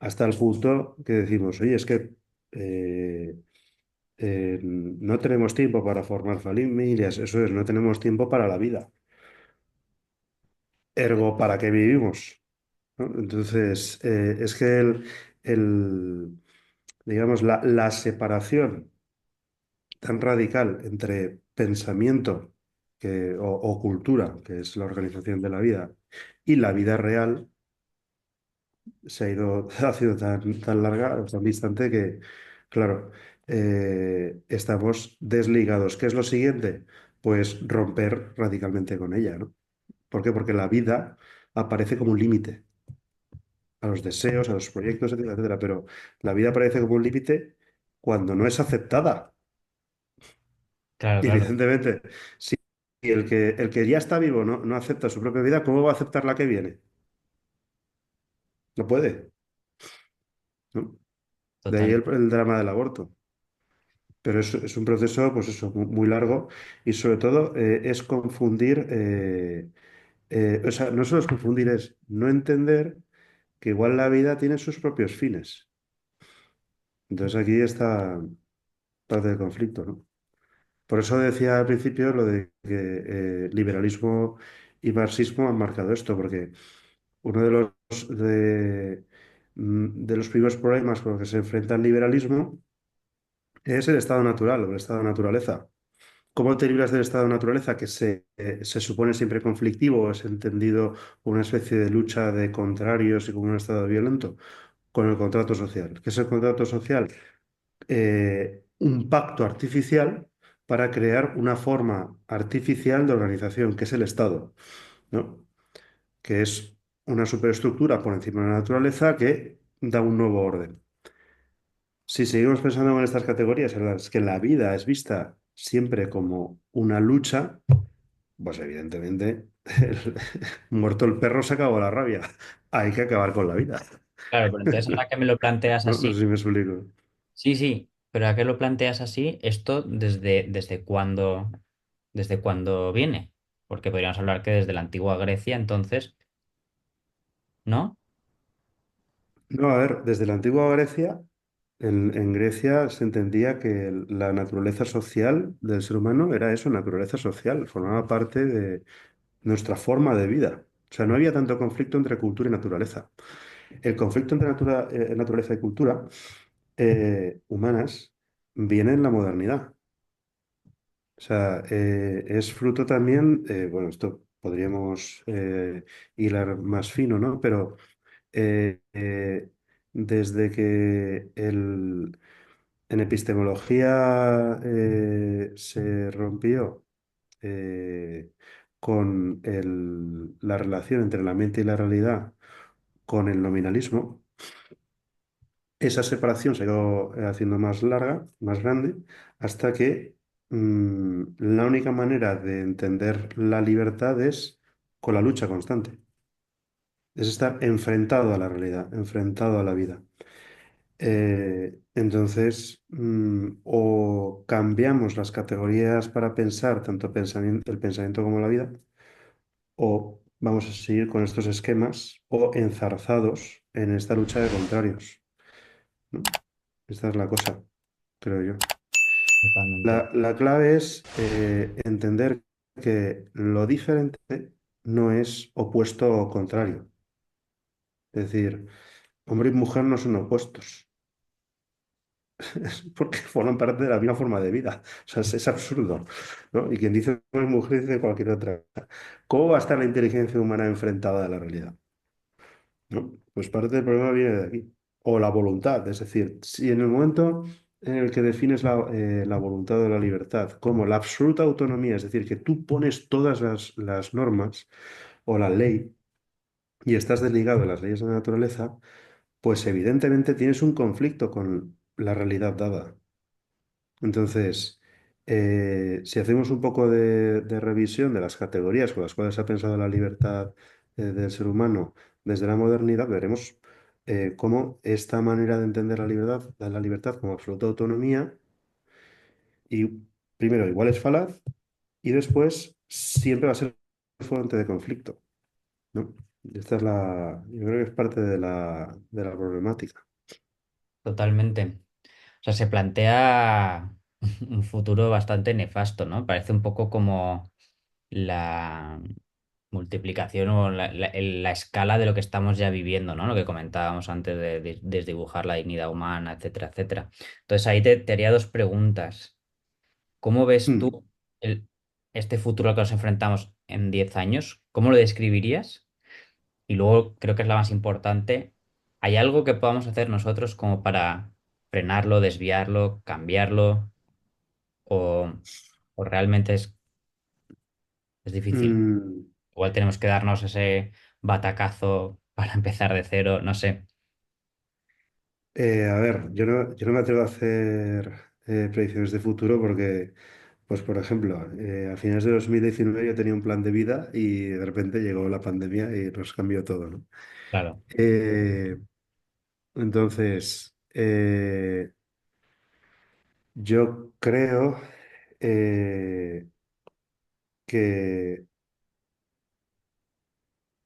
Hasta el punto que decimos, oye, es que eh, no tenemos tiempo para formar familias, eso es, no tenemos tiempo para la vida. Ergo, ¿para qué vivimos? ¿No? Entonces, es que digamos, la separación tan radical entre pensamiento o cultura, que es la organización de la vida, y la vida real, ha sido tan larga, tan distante que, claro, estamos desligados. ¿Qué es lo siguiente? Pues romper radicalmente con ella, ¿no? ¿Por qué? Porque la vida aparece como un límite a los deseos, a los proyectos, etcétera, etcétera. Pero la vida aparece como un límite cuando no es aceptada. Claro, Y claro. evidentemente, sí. y el que ya está vivo no acepta su propia vida, ¿cómo va a aceptar la que viene? No puede, ¿no? De ahí Total. el drama del aborto. Pero es un proceso, pues eso, muy largo y sobre todo es confundir, o sea, no solo es confundir, es no entender que igual la vida tiene sus propios fines. Entonces aquí está parte del conflicto, ¿no? Por eso decía al principio lo de que liberalismo y marxismo han marcado esto, porque uno de los primeros problemas con los que se enfrenta el liberalismo es el estado natural o el estado de naturaleza. ¿Cómo te libras del estado de naturaleza que se supone siempre conflictivo, es entendido como una especie de lucha de contrarios y como un estado violento? Con el contrato social. ¿Qué es el contrato social? Un pacto artificial para crear una forma artificial de organización, que es el Estado, ¿no? Que es una superestructura por encima de la naturaleza que da un nuevo orden. Si seguimos pensando en estas categorías en las que la vida es vista siempre como una lucha, pues evidentemente, muerto el perro se acabó la rabia. Hay que acabar con la vida. Claro, pero entonces ahora que me lo planteas No, no sé así, si me explico. sí, sí, pero ¿a qué lo planteas así? ¿Esto desde cuándo viene? Porque podríamos hablar que desde la antigua Grecia, entonces, ¿no? No, a ver, desde la antigua Grecia, en Grecia se entendía que la naturaleza social del ser humano era eso, naturaleza social, formaba parte de nuestra forma de vida. O sea, no había tanto conflicto entre cultura y naturaleza. El conflicto entre naturaleza y cultura humanas viene en la modernidad. O sea, es fruto también, bueno, esto podríamos hilar más fino, ¿no? Pero eh, eh, desde que en epistemología se rompió con la relación entre la mente y la realidad, con el nominalismo, esa separación se ha ido haciendo más larga, más grande, hasta que la única manera de entender la libertad es con la lucha constante. Es estar enfrentado a la realidad, enfrentado a la vida. Entonces, o cambiamos las categorías para pensar tanto el pensamiento como la vida, o vamos a seguir con estos esquemas o enzarzados en esta lucha de contrarios, ¿no? Esta es la cosa, creo yo. Totalmente. La clave es entender que lo diferente no es opuesto o contrario. Es decir, hombre y mujer no son opuestos. Porque forman parte de la misma forma de vida. O sea, es absurdo, ¿no? Y quien dice una mujer dice cualquier otra. ¿Cómo va a estar la inteligencia humana enfrentada a la realidad? ¿No? Pues parte del problema viene de aquí. O la voluntad, es decir, si en el momento en el que defines la voluntad o la libertad como la absoluta autonomía, es decir, que tú pones todas las normas o la ley y estás desligado de las leyes de la naturaleza, pues evidentemente tienes un conflicto con la realidad dada. Entonces, si hacemos un poco de revisión de las categorías con las cuales se ha pensado la libertad del ser humano desde la modernidad, veremos cómo esta manera de entender la libertad como absoluta autonomía, y primero igual es falaz y después siempre va a ser fuente de conflicto, ¿no? Y esta es yo creo que es parte de la problemática. Totalmente. O sea, se plantea un futuro bastante nefasto, ¿no? Parece un poco como la multiplicación o la escala de lo que estamos ya viviendo, ¿no? Lo que comentábamos antes de desdibujar la dignidad humana, etcétera, etcétera. Entonces ahí te haría dos preguntas. ¿Cómo ves Hmm. tú el- este futuro al que nos enfrentamos en 10 años? ¿Cómo lo describirías? Y luego creo que es la más importante. ¿Hay algo que podamos hacer nosotros como para frenarlo, desviarlo, cambiarlo? ¿O, o realmente es difícil? Mm, Igual tenemos que darnos ese batacazo para empezar de cero, no sé. a ver, yo no me atrevo a hacer predicciones de futuro porque Pues por ejemplo, a finales de 2019 yo tenía un plan de vida y de repente llegó la pandemia y nos cambió todo, ¿no? Claro. Eh, entonces, yo creo que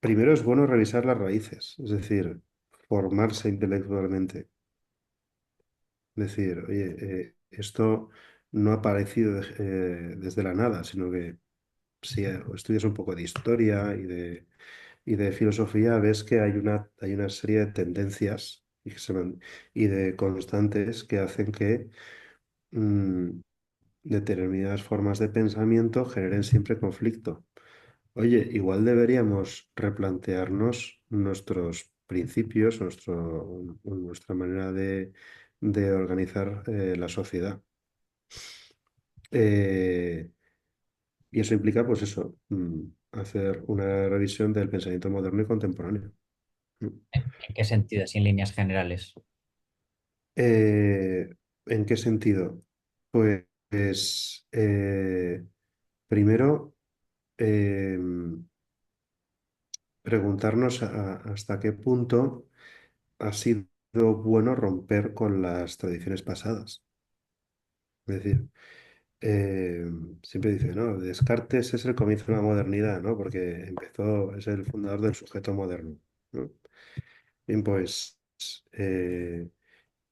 primero es bueno revisar las raíces, es decir, formarse intelectualmente. Es decir, oye, esto no ha aparecido desde la nada, sino que si estudias un poco de historia y de filosofía, ves que hay una serie de tendencias y de constantes que hacen que mm, determinadas formas de pensamiento generen siempre conflicto. Oye, igual deberíamos replantearnos nuestros principios, nuestra manera de organizar la sociedad. Eh, y eso implica, pues eso, hacer una revisión del pensamiento moderno y contemporáneo. Mm. ¿En qué sentido? Así en líneas generales. Eh, ¿En qué sentido? Pues primero, em, preguntarnos hasta qué punto ha sido bueno romper con las tradiciones pasadas. Es decir, eh, siempre dice, ¿no? Descartes es el comienzo de la modernidad, ¿no? Porque es el fundador del sujeto moderno, ¿no? Bien, pues eh,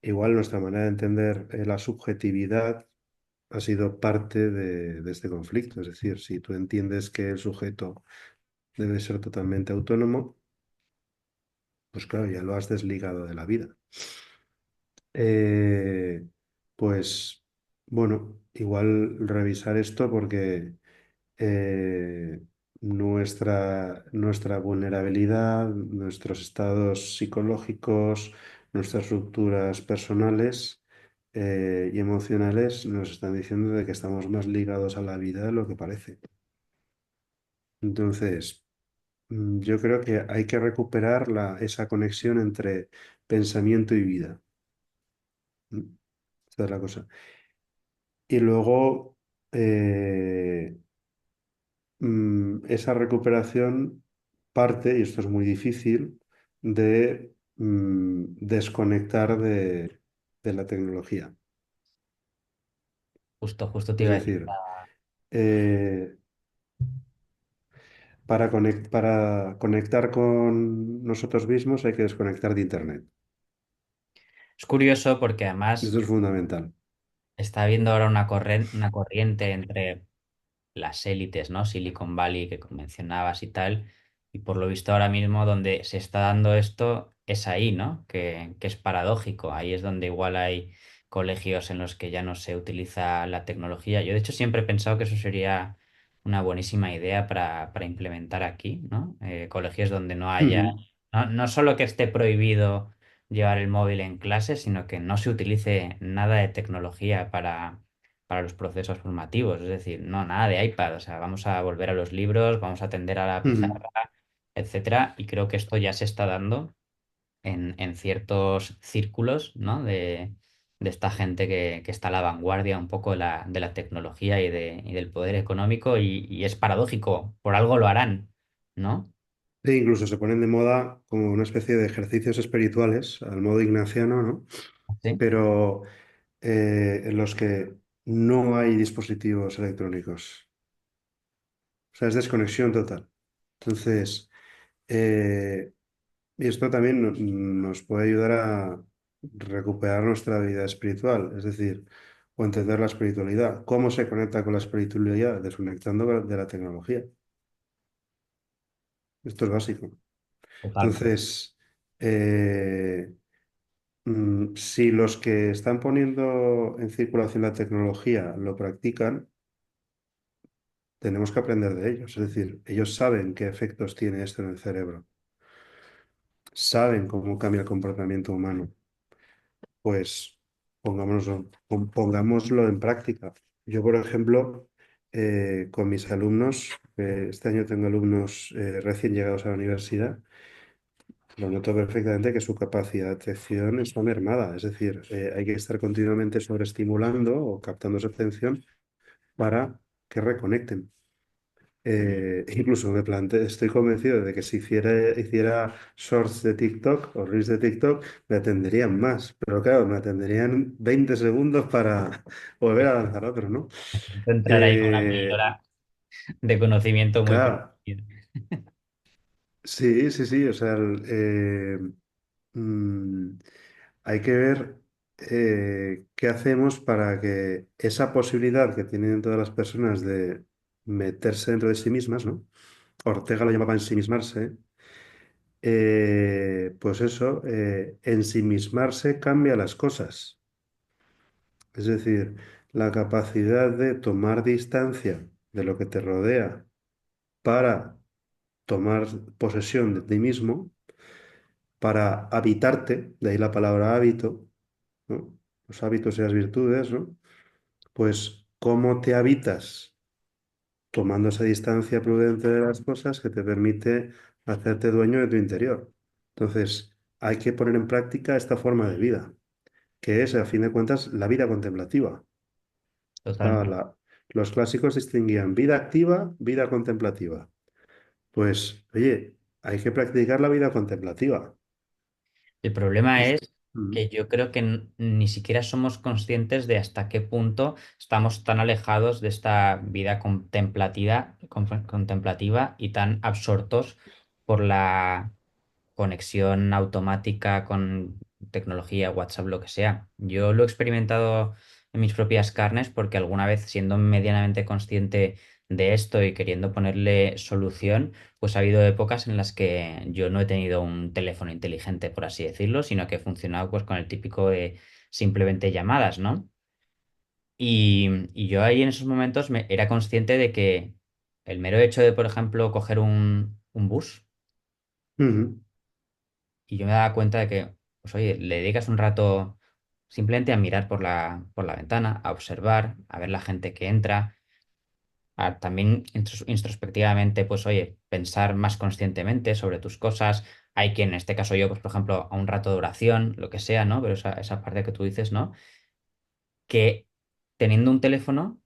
igual nuestra manera de entender la subjetividad ha sido parte de este conflicto. Es decir, si tú entiendes que el sujeto debe ser totalmente autónomo, pues claro, ya lo has desligado de la vida. Eh, pues bueno, igual revisar esto porque eh, nuestra vulnerabilidad, nuestros estados psicológicos, nuestras rupturas personales y emocionales nos están diciendo de que estamos más ligados a la vida de lo que parece. Entonces, yo creo que hay que recuperar esa conexión entre pensamiento y vida. Mm, Esta es la cosa. Y luego, eh, esa recuperación parte, y esto es muy difícil, de desconectar de la tecnología. Justo te Es iba a decir. decir, eh, para conectar con nosotros mismos hay que desconectar de Internet. Es curioso porque además Esto es fundamental. está habiendo ahora una corriente entre las élites, ¿no? Silicon Valley que mencionabas y tal. Y por lo visto ahora mismo donde se está dando esto es ahí, ¿no? Que es paradójico. Ahí es donde igual hay colegios en los que ya no se utiliza la tecnología. Yo de hecho siempre he pensado que eso sería una buenísima idea para implementar aquí, ¿no? Colegios donde no haya, Ujú, no solo que esté prohibido llevar el móvil en clase, sino que no se utilice nada de tecnología para los procesos formativos. Es decir, no, nada de iPad. O sea, vamos a volver a los libros, vamos a atender a la ujú. pizarra, etcétera. Y creo que esto ya se está dando en ciertos círculos, ¿no? De esta gente que está a la vanguardia un poco de la tecnología y del poder económico. Y es paradójico, por algo lo harán, ¿no? E incluso se ponen de moda como una especie de ejercicios espirituales, al modo ignaciano, ¿no? Sí, Pero en los que no hay dispositivos electrónicos. O sea, es desconexión total. Entonces, eh, y esto también nos puede ayudar a recuperar nuestra vida espiritual, es decir, o entender la espiritualidad. ¿Cómo se conecta con la espiritualidad? Desconectando de la tecnología. Esto es básico. total. Entonces, eh, si los que están poniendo en circulación la tecnología lo practican, tenemos que aprender de ellos. Es decir, ellos saben qué efectos tiene esto en el cerebro, saben cómo cambia el comportamiento humano. Pues pongámoslo en práctica. Yo, por ejemplo, con mis alumnos, este año tengo alumnos recién llegados a la universidad, lo noto perfectamente que su capacidad de atención está mermada. Es decir, hay que estar continuamente sobreestimulando o captando su atención para que reconecten. Incluso estoy convencido de que si hiciera shorts de TikTok o reels de TikTok, me atenderían más. Pero claro, me atenderían 20 segundos para volver a lanzar otro, ¿no? Entrar ahí con una Eh, píldora de conocimiento muy claro, preciso. sí, sí, sí. O sea, mm, hay que ver qué hacemos para que esa posibilidad que tienen todas las personas de meterse dentro de sí mismas, ¿no? Ortega lo llamaba ensimismarse. Pues eso, ensimismarse cambia las cosas. Es decir, la capacidad de tomar distancia de lo que te rodea para tomar posesión de ti mismo, para habitarte, de ahí la palabra hábito, ¿no? Los hábitos y las virtudes, ¿no? Pues cómo te habitas tomando esa distancia prudente de las cosas que te permite hacerte dueño de tu interior. Entonces, hay que poner en práctica esta forma de vida, que es, a fin de cuentas, la vida contemplativa. Ah, Totalmente. los clásicos distinguían vida activa, vida contemplativa. Pues, oye, hay que practicar la vida contemplativa. El problema Es- es Mm, que yo creo que ni siquiera somos conscientes de hasta qué punto estamos tan alejados de esta vida contemplativa y tan absortos por la conexión automática con tecnología, WhatsApp, lo que sea. Yo lo he experimentado en mis propias carnes porque alguna vez, siendo medianamente consciente de esto y queriendo ponerle solución, pues ha habido épocas en las que yo no he tenido un teléfono inteligente, por así decirlo, sino que he funcionado pues con el típico de simplemente llamadas, ¿no? Y yo ahí en esos momentos era consciente de que el mero hecho de, por ejemplo, coger un bus, ujú, y yo me daba cuenta de que, pues oye, le dedicas un rato simplemente a mirar por la ventana, a observar, a ver la gente que entra, a también introspectivamente, pues oye, pensar más conscientemente sobre tus cosas. Hay quien, en este caso yo, pues por ejemplo, a un rato de oración, lo que sea, ¿no? Pero esa parte que tú dices, ¿no? Que teniendo un teléfono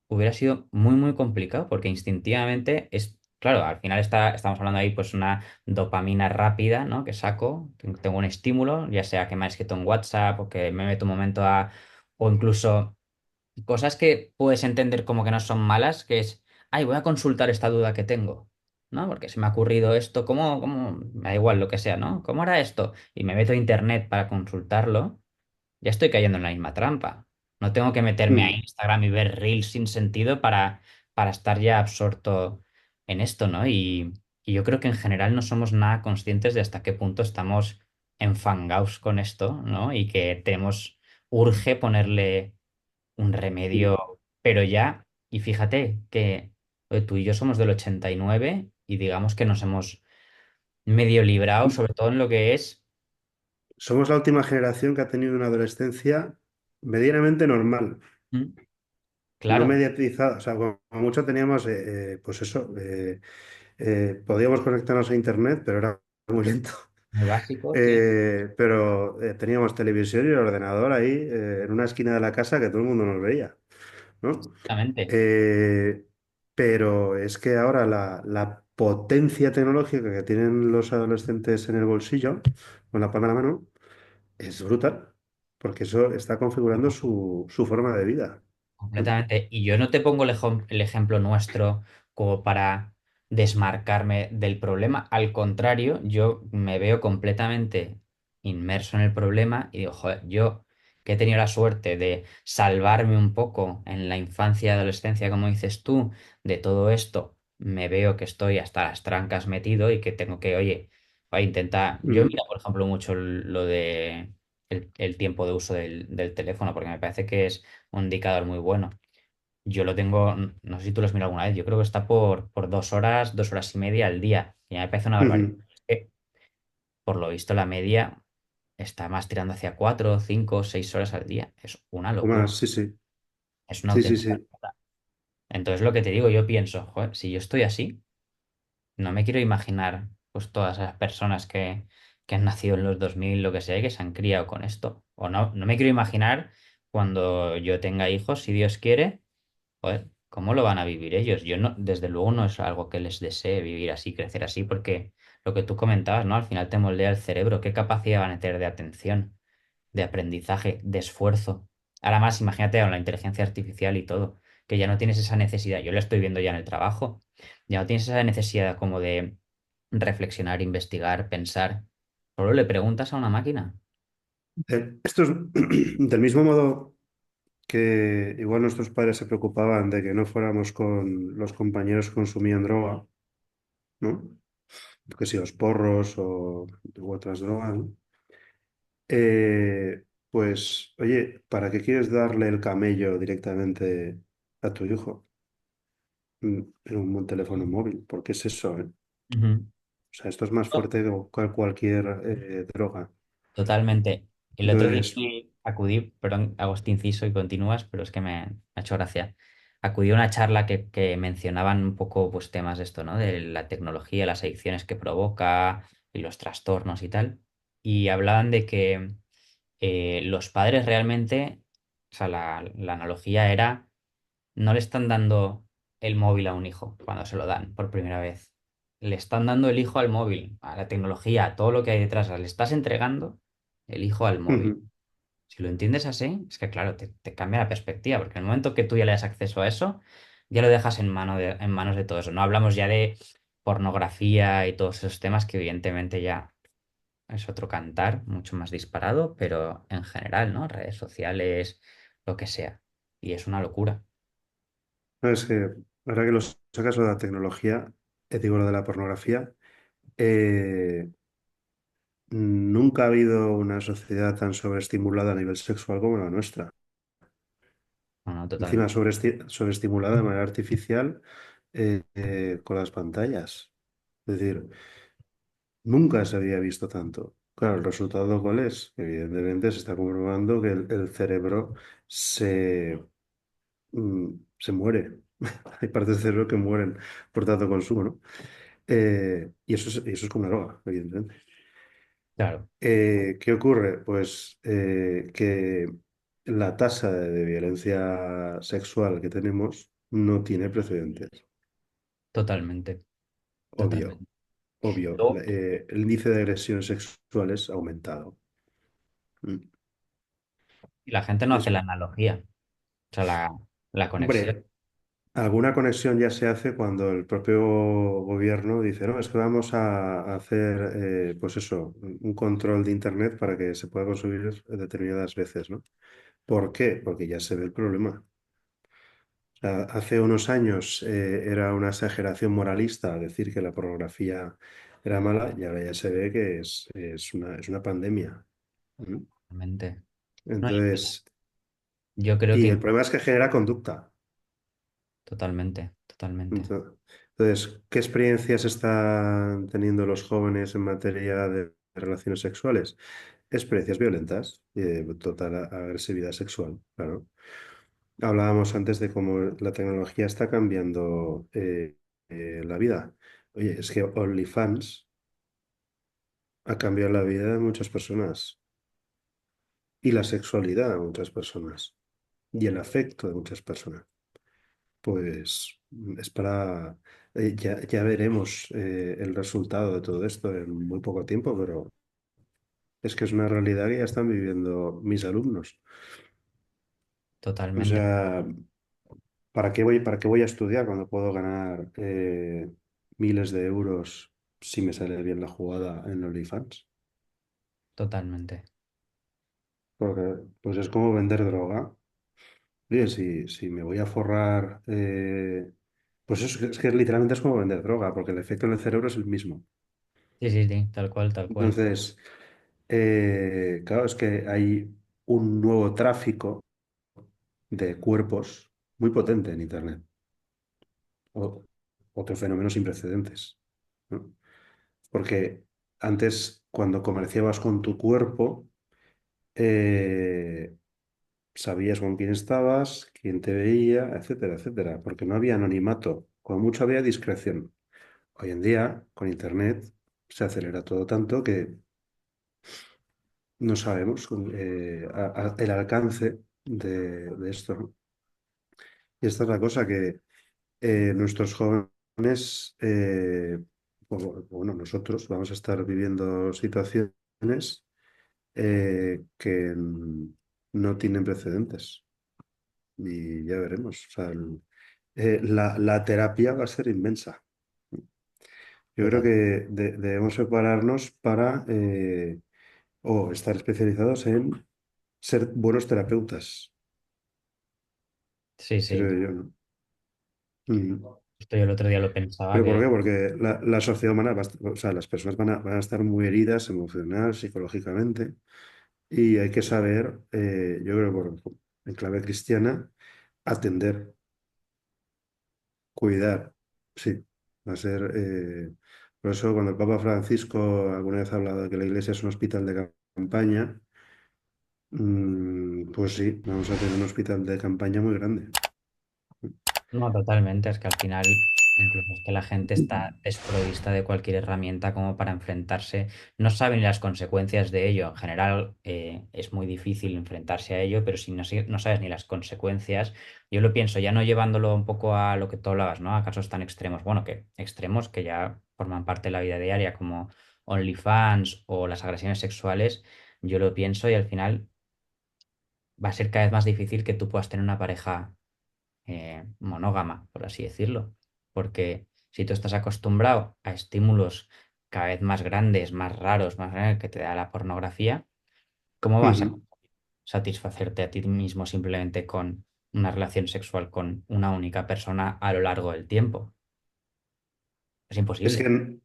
hubiera sido muy, muy complicado porque instintivamente es, claro, al final estamos hablando ahí pues una dopamina rápida, ¿no? Que saco, tengo un estímulo, ya sea que me ha escrito en WhatsApp o que me meto un momento a, o incluso cosas que puedes entender como que no son malas, que es, ay, voy a consultar esta duda que tengo, ¿no? Porque se me ha ocurrido esto, me da igual lo que sea, ¿no? ¿Cómo era esto? Y me meto a internet para consultarlo, ya estoy cayendo en la misma trampa. No tengo que meterme a mm. Instagram y ver reels sin sentido para estar ya absorto en esto, ¿no? Y yo creo que en general no somos nada conscientes de hasta qué punto estamos enfangados con esto, ¿no? Y que urge ponerle un remedio, pero ya, y fíjate que tú y yo somos del 89 y digamos que nos hemos medio librado, sobre todo en lo que es, Somos la última generación que ha tenido una adolescencia medianamente normal, mm, no claro, mediatizada. O sea, como mucho teníamos, pues eso, podíamos conectarnos a Internet, pero era muy lento. muy básico, sí, Pero teníamos televisión y el ordenador ahí en una esquina de la casa que todo el mundo nos veía, ¿no? exactamente. Eh, pero es que ahora la potencia tecnológica que tienen los adolescentes en el bolsillo, con la palma de la mano, es brutal, porque eso está configurando su forma de vida. ¿No? Completamente. Y yo no te pongo el ejemplo nuestro como para desmarcarme del problema. Al contrario, yo me veo completamente inmerso en el problema y digo, joder, yo que he tenido la suerte de salvarme un poco en la infancia y adolescencia, como dices tú, de todo esto, me veo que estoy hasta las trancas metido y que tengo que, oye, intentar. Yo Mm, mira, por ejemplo, mucho lo de el tiempo de uso del teléfono, porque me parece que es un indicador muy bueno. Yo lo tengo, no sé si tú lo has mirado alguna vez, yo creo que está por 2 horas, 2 horas y media al día. Y me parece una barbaridad. ujú. Es que, por lo visto, la media está más tirando hacia 4, 5, 6 horas al día. Es una O locura, más, sí, sí. es una Sí, sí, auténtica sí. locura. Entonces, lo que te digo, yo pienso, joder, si yo estoy así, no me quiero imaginar pues todas esas personas que han nacido en los 2000 lo que sea, y que se han criado con esto. O no, no me quiero imaginar cuando yo tenga hijos, si Dios quiere Joder, ¿cómo lo van a vivir ellos? Yo no, desde luego no es algo que les desee vivir así, crecer así, porque lo que tú comentabas, ¿no? Al final te moldea el cerebro. ¿Qué capacidad van a tener de atención, de aprendizaje, de esfuerzo? Ahora más, imagínate con la inteligencia artificial y todo, que ya no tienes esa necesidad. Yo lo estoy viendo ya en el trabajo. Ya no tienes esa necesidad como de reflexionar, investigar, pensar. Solo le preguntas a una máquina. Esto es del mismo modo que igual nuestros padres se preocupaban de que no fuéramos con los compañeros que consumían droga, ¿no? Que si los porros o u otras drogas, ¿no? Pues, oye, ¿para qué quieres darle el camello directamente a tu hijo en un teléfono móvil? Porque es eso, ¿eh? Ujú. O sea, esto es más fuerte que cualquier droga. Totalmente. El otro día Entonces, acudí, perdón, hago este inciso y continúas, pero es que me ha hecho gracia. Acudí a una charla que mencionaban un poco pues, temas de esto, ¿no? De la tecnología, las adicciones que provoca y los trastornos y tal. Y hablaban de que los padres realmente, o sea, la analogía era, no le están dando el móvil a un hijo cuando se lo dan por primera vez. Le están dando el hijo al móvil, a la tecnología, a todo lo que hay detrás. O sea, le estás entregando el hijo al móvil. ujú. Si lo entiendes así, es que claro, te cambia la perspectiva, porque en el momento que tú ya le das acceso a eso, ya lo dejas en manos de todo eso. No hablamos ya de pornografía y todos esos temas que evidentemente ya es otro cantar, mucho más disparado, pero en general, ¿no? Redes sociales, lo que sea. Y es una locura. Es que ahora que lo sacas lo de la tecnología, digo lo de la pornografía, eh, nunca ha habido una sociedad tan sobreestimulada a nivel sexual como la nuestra. No, no, Encima totalmente. sobreestimulada de manera artificial con las pantallas. Es decir, nunca se había visto tanto. Claro, ¿el resultado cuál es? Evidentemente se está comprobando que el cerebro se, se muere. Hay partes del cerebro que mueren por tanto consumo, ¿no? Y eso es como una droga, evidentemente. Claro, ¿Qué ocurre? Pues que la tasa de violencia sexual que tenemos no tiene precedentes. totalmente, Obvio, totalmente. obvio. Luego, El índice de agresiones sexuales ha aumentado. Mm. la gente no hace Es- la analogía, o sea, la conexión. Hombre, alguna conexión ya se hace cuando el propio gobierno dice, no, es que vamos a hacer, pues eso, un control de Internet para que se pueda consumir determinadas veces, ¿no? ¿Por qué? Porque ya se ve el problema. O sea, hace unos años era una exageración moralista decir que la pornografía era mala y ahora ya se ve que es una pandemia. ¿Mm? Totalmente. No, Entonces, yo creo y que el problema es que genera conducta. totalmente, totalmente, Entonces, ¿qué experiencias están teniendo los jóvenes en materia de relaciones sexuales? Experiencias violentas, total agresividad sexual, claro. Hablábamos antes de cómo la tecnología está cambiando la vida. Oye, es que OnlyFans ha cambiado la vida de muchas personas y la sexualidad de muchas personas y el afecto de muchas personas. Pues es para... ya veremos el resultado de todo esto en muy poco tiempo, pero es que es una realidad que ya están viviendo mis alumnos. O totalmente, sea, para qué voy a estudiar cuando puedo ganar miles de euros si me sale bien la jugada en OnlyFans? totalmente, Porque pues es como vender droga. Oye, si me voy a forrar, pues eso, es que literalmente es como vender droga, porque el efecto en el cerebro es el mismo. sí, sí, sí, tal cual, tal cual, Entonces, claro, es que hay un nuevo tráfico de cuerpos muy potente en Internet. O, otro fenómeno sin precedentes, ¿no? Porque antes, cuando comerciabas con tu cuerpo, eh, sabías con quién estabas, quién te veía, etcétera, etcétera, porque no había anonimato, como mucho había discreción. Hoy en día, con Internet, se acelera todo tanto que no sabemos el alcance de esto, ¿no? Y esta es la cosa que nuestros jóvenes, bueno, nosotros vamos a estar viviendo situaciones que no tienen precedentes y ya veremos. O sea, la terapia va a ser inmensa. Yo creo Total. que debemos prepararnos para o estar especializados en ser buenos terapeutas, Sí, sí. creo yo, ¿no? Mm. Esto yo el otro día lo pensaba ¿Pero por qué? que Porque la sociedad humana, o sea, las personas van a estar muy heridas emocional, psicológicamente, y hay que saber, yo creo, en clave cristiana, atender, cuidar. Sí, va a ser. Por eso, cuando el Papa Francisco alguna vez ha hablado de que la Iglesia es un hospital de campaña, pues sí, vamos a tener un hospital de campaña muy grande. no, totalmente. Es que al final, incluso es que la gente está desprovista de cualquier herramienta como para enfrentarse. No saben las consecuencias de ello. En general, es muy difícil enfrentarse a ello, pero si no, no sabes ni las consecuencias, yo lo pienso, ya no llevándolo un poco a lo que tú hablabas, ¿no? A casos tan extremos. Bueno, que extremos que ya forman parte de la vida diaria, como OnlyFans o las agresiones sexuales, yo lo pienso y al final va a ser cada vez más difícil que tú puedas tener una pareja monógama, por así decirlo. Porque si tú estás acostumbrado a estímulos cada vez más grandes, más raros, más que te da la pornografía, ¿cómo vas a Ujú. satisfacerte a ti mismo simplemente con una relación sexual con una única persona a lo largo del tiempo? Es Es imposible. que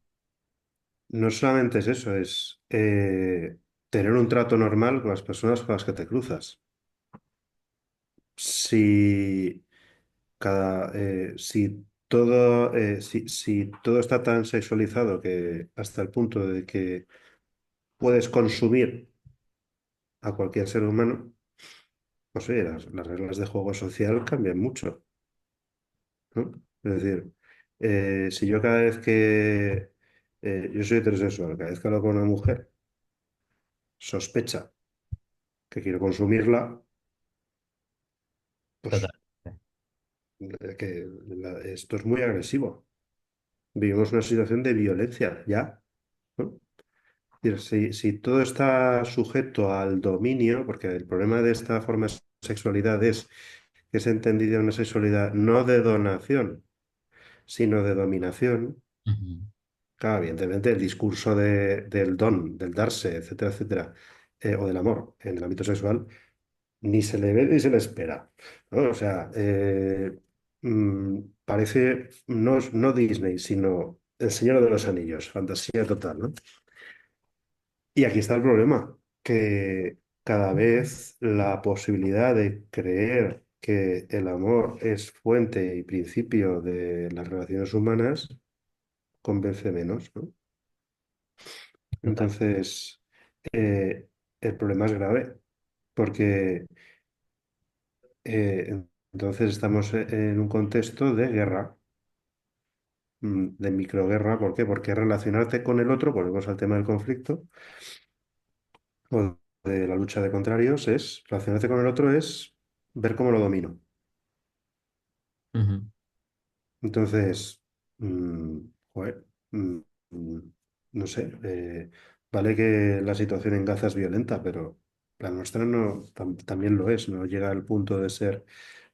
no solamente es eso, es tener un trato normal con las personas con las que te cruzas. Si si todo está tan sexualizado que hasta el punto de que puedes consumir a cualquier ser humano, pues oye, las reglas de juego social cambian mucho, ¿no? Es decir, si yo cada vez que yo soy heterosexual, cada vez que hablo con una mujer, sospecha que quiero consumirla, pues Totalmente. esto es muy agresivo. Vivimos una situación de violencia ya, ¿no? Es decir, si todo está sujeto al dominio, porque el problema de esta forma de sexualidad es que es entendida una sexualidad no de donación, sino de dominación. Ujú. Claro, evidentemente el discurso del don, del darse, etcétera, etcétera, o del amor en el ámbito sexual, ni se le ve ni se le espera, ¿no? O sea, parece no Disney, sino El Señor de los Anillos, fantasía total, ¿no? Y aquí está el problema, que cada vez la posibilidad de creer que el amor es fuente y principio de las relaciones humanas convence menos, ¿no? Total. Entonces, eh, el problema es grave, porque entonces estamos en un contexto de guerra, de microguerra. ¿Por qué? Porque relacionarte con el otro, volvemos al tema del conflicto, o de la lucha de contrarios, relacionarte con el otro es ver cómo lo domino. Ujú. Entonces, mm, joder, mm, no sé, vale que la situación en Gaza es violenta, pero la nuestra no, también lo es, no llega al punto de ser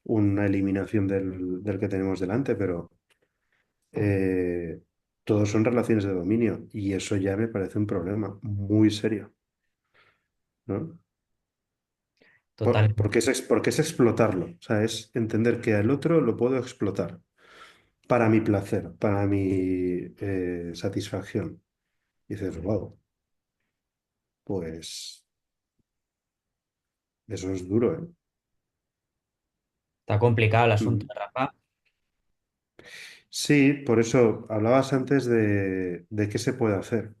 una eliminación del que tenemos delante, pero eh, todos son relaciones de dominio y eso ya me parece un problema muy serio, ¿no? Total. Porque es explotarlo, o sea, es entender que al otro lo puedo explotar para mi placer, para mi satisfacción. Y dices, wow, pues eso es duro, ¿eh? Está complicado el asunto, Mm. Rafa. Sí, por eso hablabas antes de qué se puede hacer.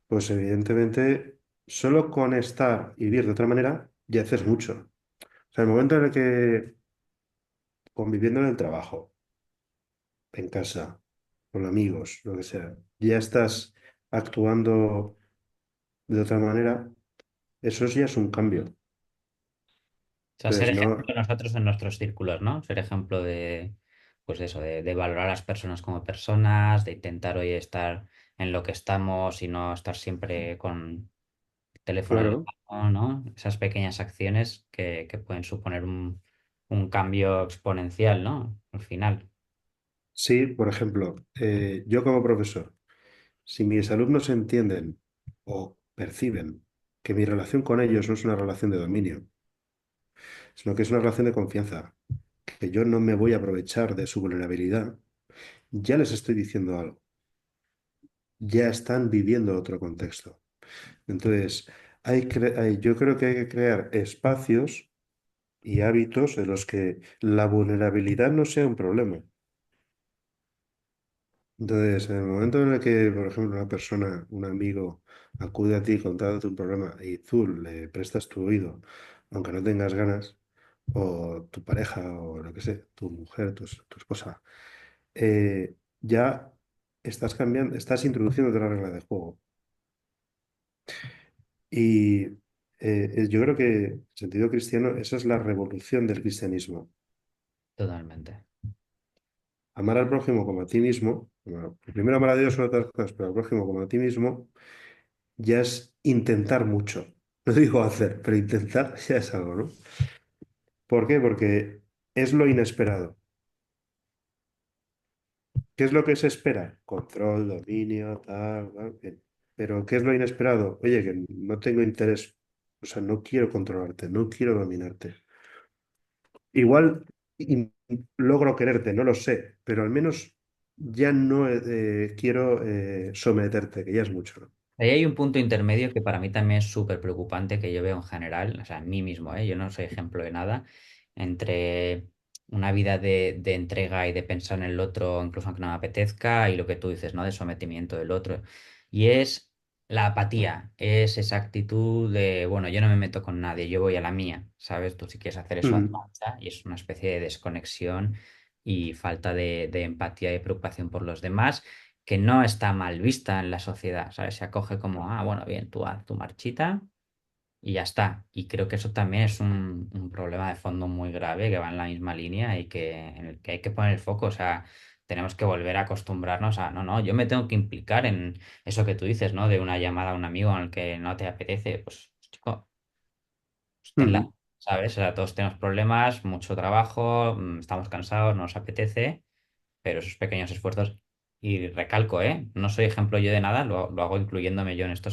Pues evidentemente, solo con estar y vivir de otra manera, ya haces mucho. O sea, el momento en el que conviviendo en el trabajo, en casa, con amigos, lo que sea, ya estás actuando de otra manera, eso ya es un cambio. O sea, ser Entonces, ejemplo no, nosotros en nuestros círculos, ¿no? Ser ejemplo de, pues de eso, de valorar a las personas como personas, de intentar hoy estar en lo que estamos y no estar siempre con el teléfono en la claro. mano, ¿no? Esas pequeñas acciones que pueden suponer un cambio exponencial, ¿no? Al final. Sí, por ejemplo, yo como profesor, si mis alumnos entienden o perciben que mi relación con ellos no es una relación de dominio, sino que es una relación de confianza, que yo no me voy a aprovechar de su vulnerabilidad, ya les estoy diciendo algo, ya están viviendo otro contexto. Entonces, yo creo que hay que crear espacios y hábitos en los que la vulnerabilidad no sea un problema. Entonces, en el momento en el que, por ejemplo, una persona, un amigo, acude a ti contándote un problema y tú le prestas tu oído, aunque no tengas ganas, o tu pareja, o lo que sé, tu mujer, tu esposa, ya estás cambiando, estás introduciendo otra regla de juego. Y yo creo que, en sentido cristiano, esa es la revolución del cristianismo. Totalmente. Amar al prójimo como a ti mismo, bueno, primero amar a Dios sobre otras cosas, pero al prójimo como a ti mismo ya es intentar mucho. No digo hacer, pero intentar ya es algo, ¿no? ¿Por qué? Porque es lo inesperado. ¿Qué es lo que se espera? Control, dominio, tal, tal, bien. Pero ¿qué es lo inesperado? Oye, que no tengo interés, o sea, no quiero controlarte, no quiero dominarte. Igual logro quererte, no lo sé, pero al menos ya no quiero someterte, que ya es mucho, ¿no? Ahí hay un punto intermedio que para mí también es súper preocupante, que yo veo en general, o sea, en mí mismo, ¿eh? Yo no soy ejemplo de nada, entre una vida de entrega y de pensar en el otro, incluso aunque no me apetezca, y lo que tú dices, ¿no? De sometimiento del otro. Y es la apatía, es esa actitud de, bueno, yo no me meto con nadie, yo voy a la mía, ¿sabes? Tú si quieres hacer eso, haz Mm, marcha, y es una especie de desconexión y falta de empatía y preocupación por los demás que no está mal vista en la sociedad, ¿sabes? Se acoge como, ah, bueno, bien, tú haz tu marchita y ya está. Y creo que eso también es un problema de fondo muy grave que va en la misma línea y que, en el que hay que poner el foco, o sea, tenemos que volver a acostumbrarnos a, no, no, yo me tengo que implicar en eso que tú dices, ¿no? De una llamada a un amigo en el que no te apetece, pues, chico, pues, mm, ¿sabes? O sea, todos tenemos problemas, mucho trabajo, estamos cansados, no nos apetece pero esos pequeños esfuerzos, y recalco, ¿eh? No soy ejemplo yo de nada, lo hago incluyéndome yo en esto,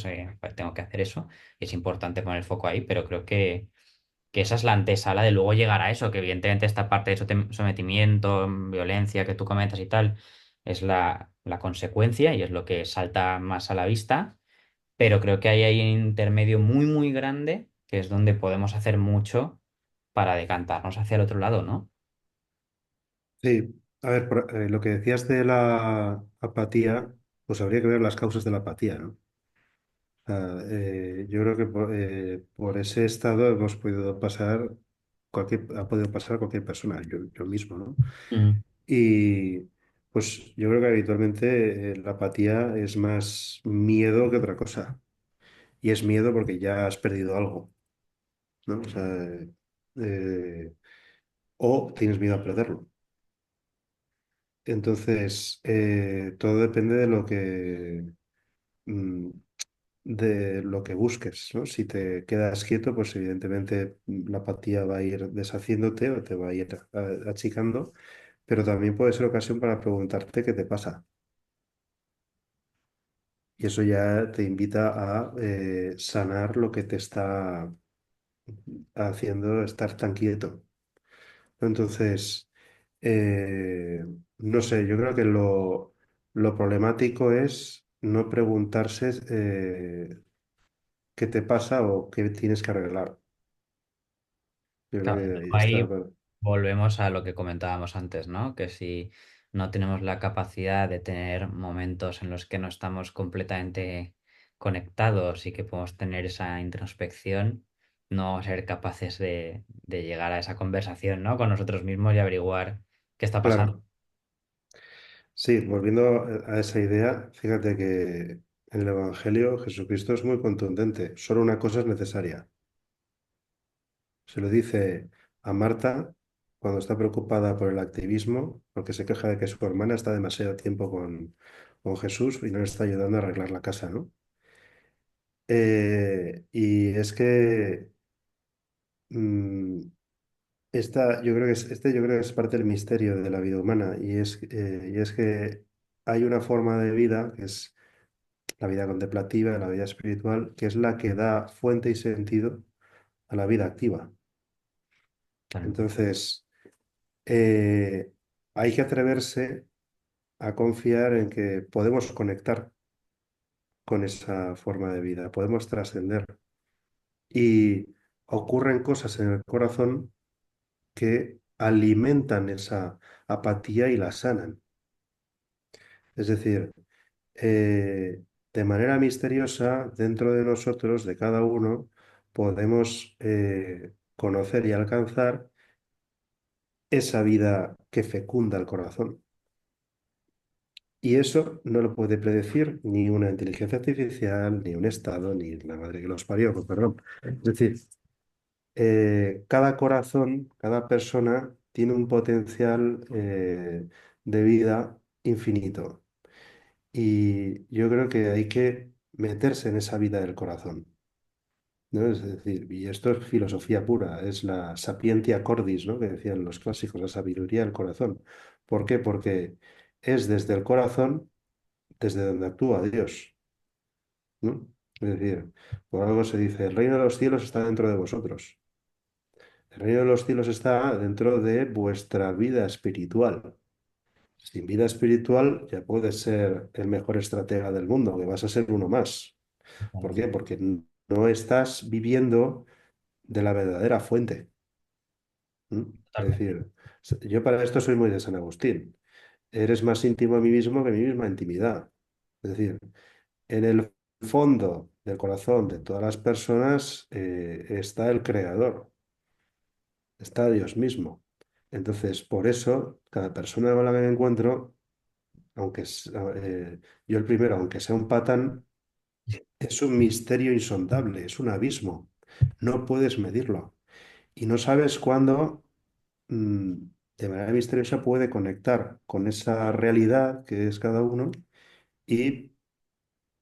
tengo que hacer eso, y es importante poner el foco ahí, pero creo que esa es la antesala de luego llegar a eso, que evidentemente esta parte de sometimiento, violencia que tú comentas y tal, es la consecuencia y es lo que salta más a la vista, pero creo que ahí hay un intermedio muy, muy grande, que es donde podemos hacer mucho para decantarnos hacia el otro lado, ¿no? sí, a ver, lo que decías de la apatía, pues habría que ver las causas de la apatía, ¿no? Yo creo que por ese estado hemos podido pasar, ha podido pasar cualquier persona, yo mismo, ¿no? Mm. Y pues yo creo que habitualmente la apatía es más miedo que otra cosa. Y es miedo porque ya has perdido algo, ¿no? O sea, eh, o tienes miedo a perderlo. Entonces, todo depende mm, de lo que busques, ¿no? Si te quedas quieto, pues evidentemente la apatía va a ir deshaciéndote o te va a ir achicando, pero también puede ser ocasión para preguntarte qué te pasa. Y eso ya te invita a sanar lo que te está haciendo estar tan quieto. Entonces, no sé, yo creo que lo problemático es no preguntarse qué te pasa o qué tienes que arreglar. Yo creo Claro, que ahí está. ahí volvemos a lo que comentábamos antes, ¿no? Que si no tenemos la capacidad de tener momentos en los que no estamos completamente conectados y que podemos tener esa introspección, no vamos a ser capaces de llegar a esa conversación, ¿no? Con nosotros mismos y averiguar qué está pasando. Claro, sí, volviendo a esa idea, fíjate que en el Evangelio Jesucristo es muy contundente. Solo una cosa es necesaria. Se lo dice a Marta cuando está preocupada por el activismo, porque se queja de que su hermana está demasiado tiempo con Jesús y no le está ayudando a arreglar la casa, ¿no? Y es que mm, yo creo que es parte del misterio de la vida humana y es que hay una forma de vida que es la vida contemplativa, la vida espiritual, que es la que da fuente y sentido a la vida activa. Claro, Entonces, hay que atreverse a confiar en que podemos conectar con esa forma de vida, podemos trascender. Y ocurren cosas en el corazón que alimentan esa apatía y la sanan. Es decir, de manera misteriosa, dentro de nosotros, de cada uno, podemos conocer y alcanzar esa vida que fecunda el corazón. Y eso no lo puede predecir ni una inteligencia artificial, ni un Estado, ni la madre que los parió, con perdón. Es decir, cada corazón, cada persona tiene un potencial de vida infinito. Y yo creo que hay que meterse en esa vida del corazón, ¿no? Es decir, y esto es filosofía pura, es la sapientia cordis, ¿no? Que decían los clásicos, la sabiduría del corazón. ¿Por qué? Porque es desde el corazón desde donde actúa Dios, ¿no? Es decir, por algo se dice, el reino de los cielos está dentro de vosotros. El reino de los cielos está dentro de vuestra vida espiritual. Sin vida espiritual ya puedes ser el mejor estratega del mundo, que vas a ser uno más. ¿Por claro, qué? Porque no estás viviendo de la verdadera fuente. ¿M? Es totalmente. decir, yo para esto soy muy de San Agustín. Eres más íntimo a mí mismo que mi misma intimidad. Es decir, en el fondo del corazón de todas las personas está el Creador, está Dios mismo. Entonces, por eso, cada persona con la que me encuentro, yo el primero, aunque sea un patán, es un misterio insondable, es un abismo. No puedes medirlo. Y no sabes cuándo, mm, de manera misteriosa, puede conectar con esa realidad que es cada uno y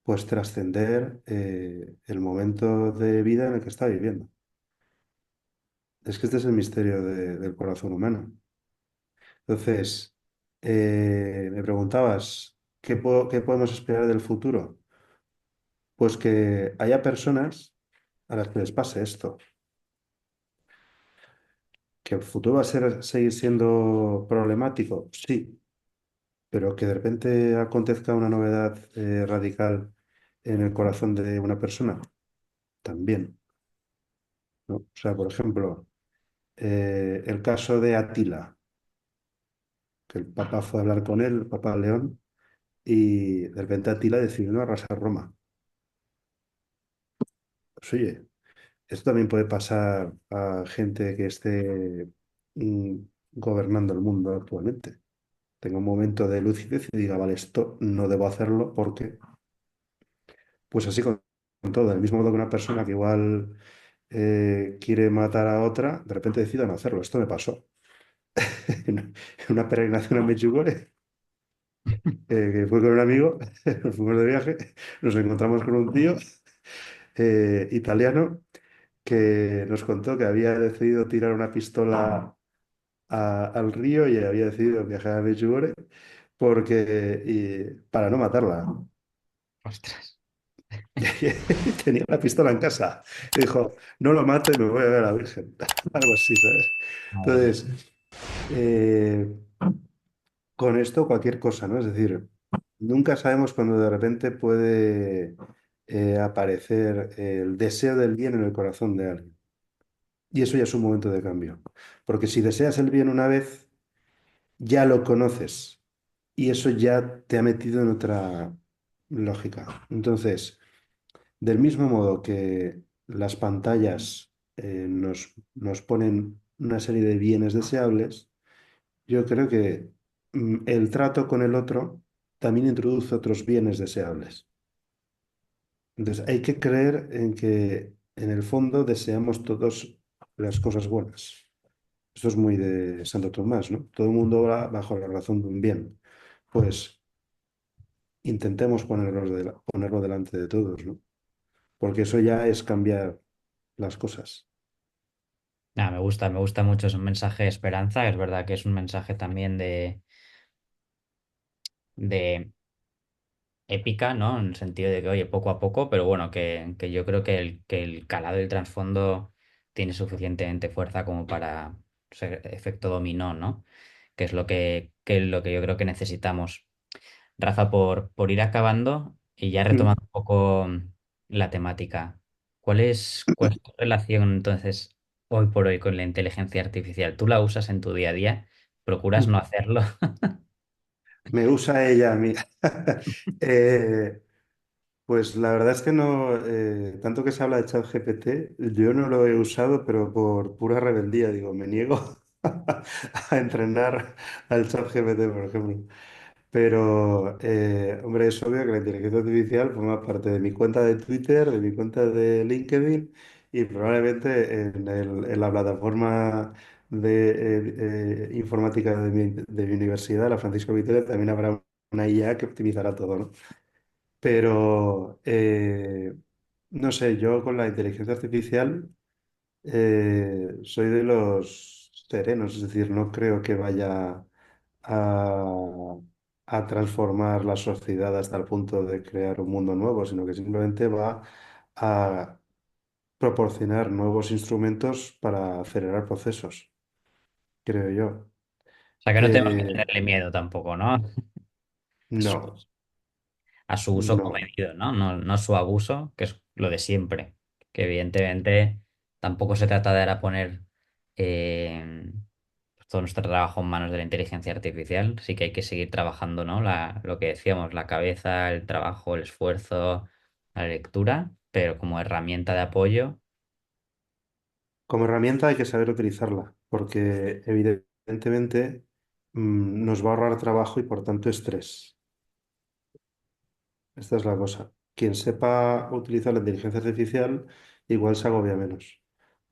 pues trascender el momento de vida en el que está viviendo. Es que este es el misterio del corazón humano. Entonces, me preguntabas, ¿qué podemos esperar del futuro? Pues que haya personas a las que les pase esto, que el futuro va a seguir siendo problemático, sí, pero que de repente acontezca una novedad radical en el corazón de una persona, también, ¿no? O sea, por ejemplo, el caso de Atila, que el Papa fue a hablar con él, el Papa León, y de repente Atila decidió no arrasar Roma. Pues oye, esto también puede pasar a gente que esté mm, gobernando el mundo actualmente. Tenga un momento de lucidez y diga, vale, esto no debo hacerlo porque, pues así con todo, del mismo modo que una persona que igual quiere matar a otra, de repente decida no hacerlo. Esto me pasó en una peregrinación a Medjugorje, que fue con un amigo, nos fuimos de viaje, nos encontramos con un tío italiano que nos contó que había decidido tirar una pistola al río y había decidido viajar a Medjugorje para no matarla. Ostras. Tenía la pistola en casa. Y dijo, no lo mato y me voy a ver a la Virgen. Algo así, ¿sabes? Madre mía. Entonces, eh, con esto cualquier cosa, ¿no? Es decir, nunca sabemos cuándo de repente puede aparecer el deseo del bien en el corazón de alguien. Y eso ya es un momento de cambio. Porque si deseas el bien una vez, ya lo conoces. Y eso ya te ha metido en otra lógica. Entonces, del mismo modo que las pantallas nos ponen una serie de bienes deseables, yo creo que el trato con el otro también introduce otros bienes deseables. Entonces, hay que creer en que en el fondo deseamos todos las cosas buenas. Esto es muy de Santo Tomás, ¿no? Todo el mundo va bajo la razón de un bien. Pues intentemos ponerlo delante de todos, ¿no? Porque eso ya es cambiar las cosas. Nada, me gusta mucho, es un mensaje de esperanza, es verdad que es un mensaje también de épica, ¿no? En el sentido de que, oye, poco a poco, pero bueno, que yo creo que el calado y el trasfondo tiene suficientemente fuerza como para ser efecto dominó, ¿no? Que es que es lo que yo creo que necesitamos. Rafa, por ir acabando y ya Mm. retomando un poco la temática, cuál es tu relación entonces hoy por hoy con la inteligencia artificial? ¿Tú la usas en tu día a día? ¿Procuras no hacerlo? Me usa ella a mí. Eh, pues la verdad es que no, tanto que se habla de ChatGPT, yo no lo he usado, pero por pura rebeldía, digo, me niego a entrenar al ChatGPT, por ejemplo. Pero, hombre, es obvio que la inteligencia artificial forma parte de mi cuenta de Twitter, de mi cuenta de LinkedIn y probablemente en la plataforma de informática de mi universidad, la Francisco Vitoria, también habrá una IA que optimizará todo, ¿no? Pero, no sé, yo con la inteligencia artificial soy de los serenos, es decir, no creo que vaya a, a transformar la sociedad hasta el punto de crear un mundo nuevo, sino que simplemente va a proporcionar nuevos instrumentos para acelerar procesos, creo yo. O sea, que no tenemos que Eh, tenerle miedo tampoco, ¿no? no, A su uso no. comedido, ¿no? No, no su abuso, que es lo de siempre. Que evidentemente tampoco se trata de ahora poner eh, todo nuestro trabajo en manos de la inteligencia artificial. Sí que hay que seguir trabajando, ¿no? Lo que decíamos, la cabeza, el trabajo, el esfuerzo, la lectura, pero como herramienta de apoyo. Como herramienta hay que saber utilizarla, porque evidentemente nos va a ahorrar trabajo y por tanto estrés. Esta es la cosa. Quien sepa utilizar la inteligencia artificial igual se agobia menos,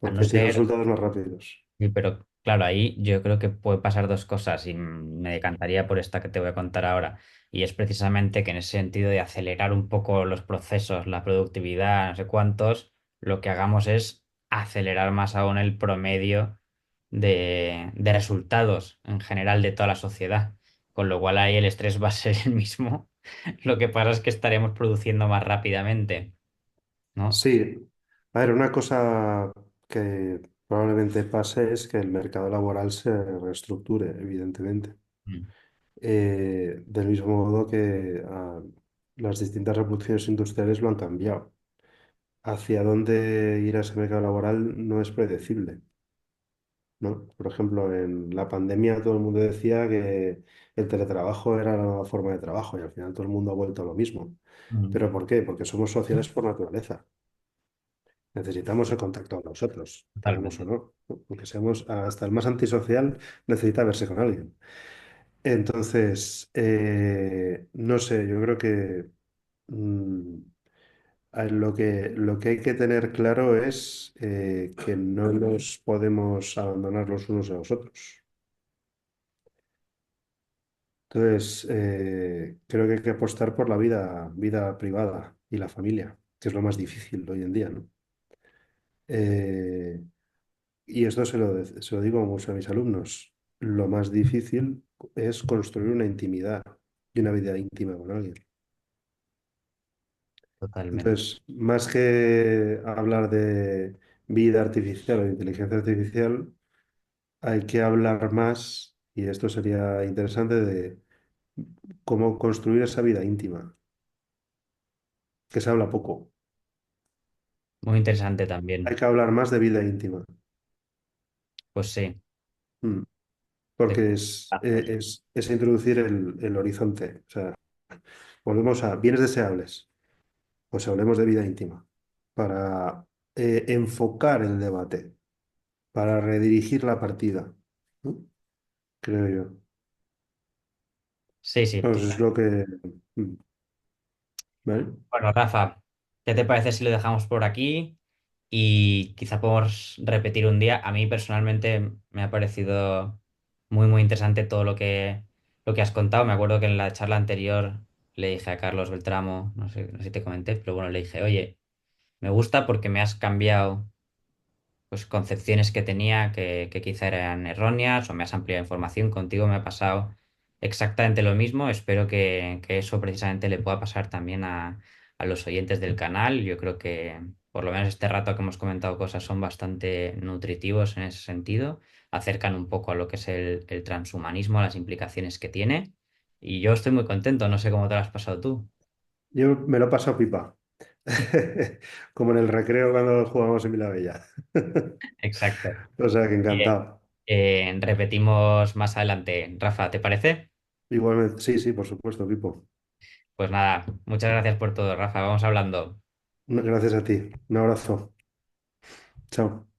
A no porque tiene ser resultados más rápidos. Sí, pero claro, ahí yo creo que puede pasar dos cosas y me decantaría por esta que te voy a contar ahora. Y es precisamente que en ese sentido de acelerar un poco los procesos, la productividad, no sé cuántos, lo que hagamos es acelerar más aún el promedio de resultados en general de toda la sociedad. Con lo cual ahí el estrés va a ser el mismo. Lo que pasa es que estaremos produciendo más rápidamente, ¿no? Sí, a ver, una cosa que probablemente pase es que el mercado laboral se reestructure, evidentemente. Mm. Del mismo modo que las distintas revoluciones industriales lo han cambiado. Hacia dónde irá ese mercado laboral no es predecible, ¿no? Por ejemplo, en la pandemia todo el mundo decía que el teletrabajo era la nueva forma de trabajo y al final todo el mundo ha vuelto a lo mismo. Mm. ¿Pero por qué? Porque somos sociales por naturaleza. Necesitamos el contacto con nosotros, queramos o Totalmente. no. Aunque seamos hasta el más antisocial, necesita verse con alguien. Entonces, no sé, yo creo que mm, lo que hay que tener claro es que no nos podemos abandonar los unos a los otros. Entonces, creo que hay que apostar por la vida privada y la familia, que es lo más difícil hoy en día, ¿no? Eh, y esto se lo digo mucho a mis alumnos. Lo más difícil es construir una intimidad y una vida íntima con alguien. Totalmente. Entonces, más que hablar de vida artificial o de inteligencia artificial, hay que hablar más, y esto sería interesante, de cómo construir esa vida íntima, que se habla poco. Muy interesante Hay también. que hablar más de vida íntima. Pues sí. Mm. De Porque es introducir el horizonte. O sea, volvemos a bienes deseables. Pues hablemos de vida íntima para enfocar el debate, para redirigir la partida, ¿no? Creo yo. Sí, sí, Pues es total. lo que... ¿Vale? Bueno, Rafa, ¿qué te parece si lo dejamos por aquí? y quizá podemos repetir un día. A mí personalmente me ha parecido muy, muy interesante todo lo que has contado. Me acuerdo que en la charla anterior le dije a Carlos Beltramo, no sé si te comenté, pero bueno, le dije, oye, me gusta porque me has cambiado pues concepciones que tenía que quizá eran erróneas o me has ampliado información. Contigo me ha pasado exactamente lo mismo. Espero que eso precisamente le pueda pasar también a los oyentes del canal. Yo creo que por lo menos este rato que hemos comentado cosas son bastante nutritivos en ese sentido. Acercan un poco a lo que es el transhumanismo, a las implicaciones que tiene. Y yo estoy muy contento. No sé cómo te lo has pasado tú. Yo me lo paso pipa. Como en el recreo cuando jugamos en Villavella. Exacto. O sea que Bien. encantado. Repetimos más adelante. Rafa, ¿te parece? Igualmente, sí, sí, por supuesto, Pipo. Pues nada, muchas gracias por todo, Rafa. Vamos hablando. Gracias a ti. Un abrazo. Chao.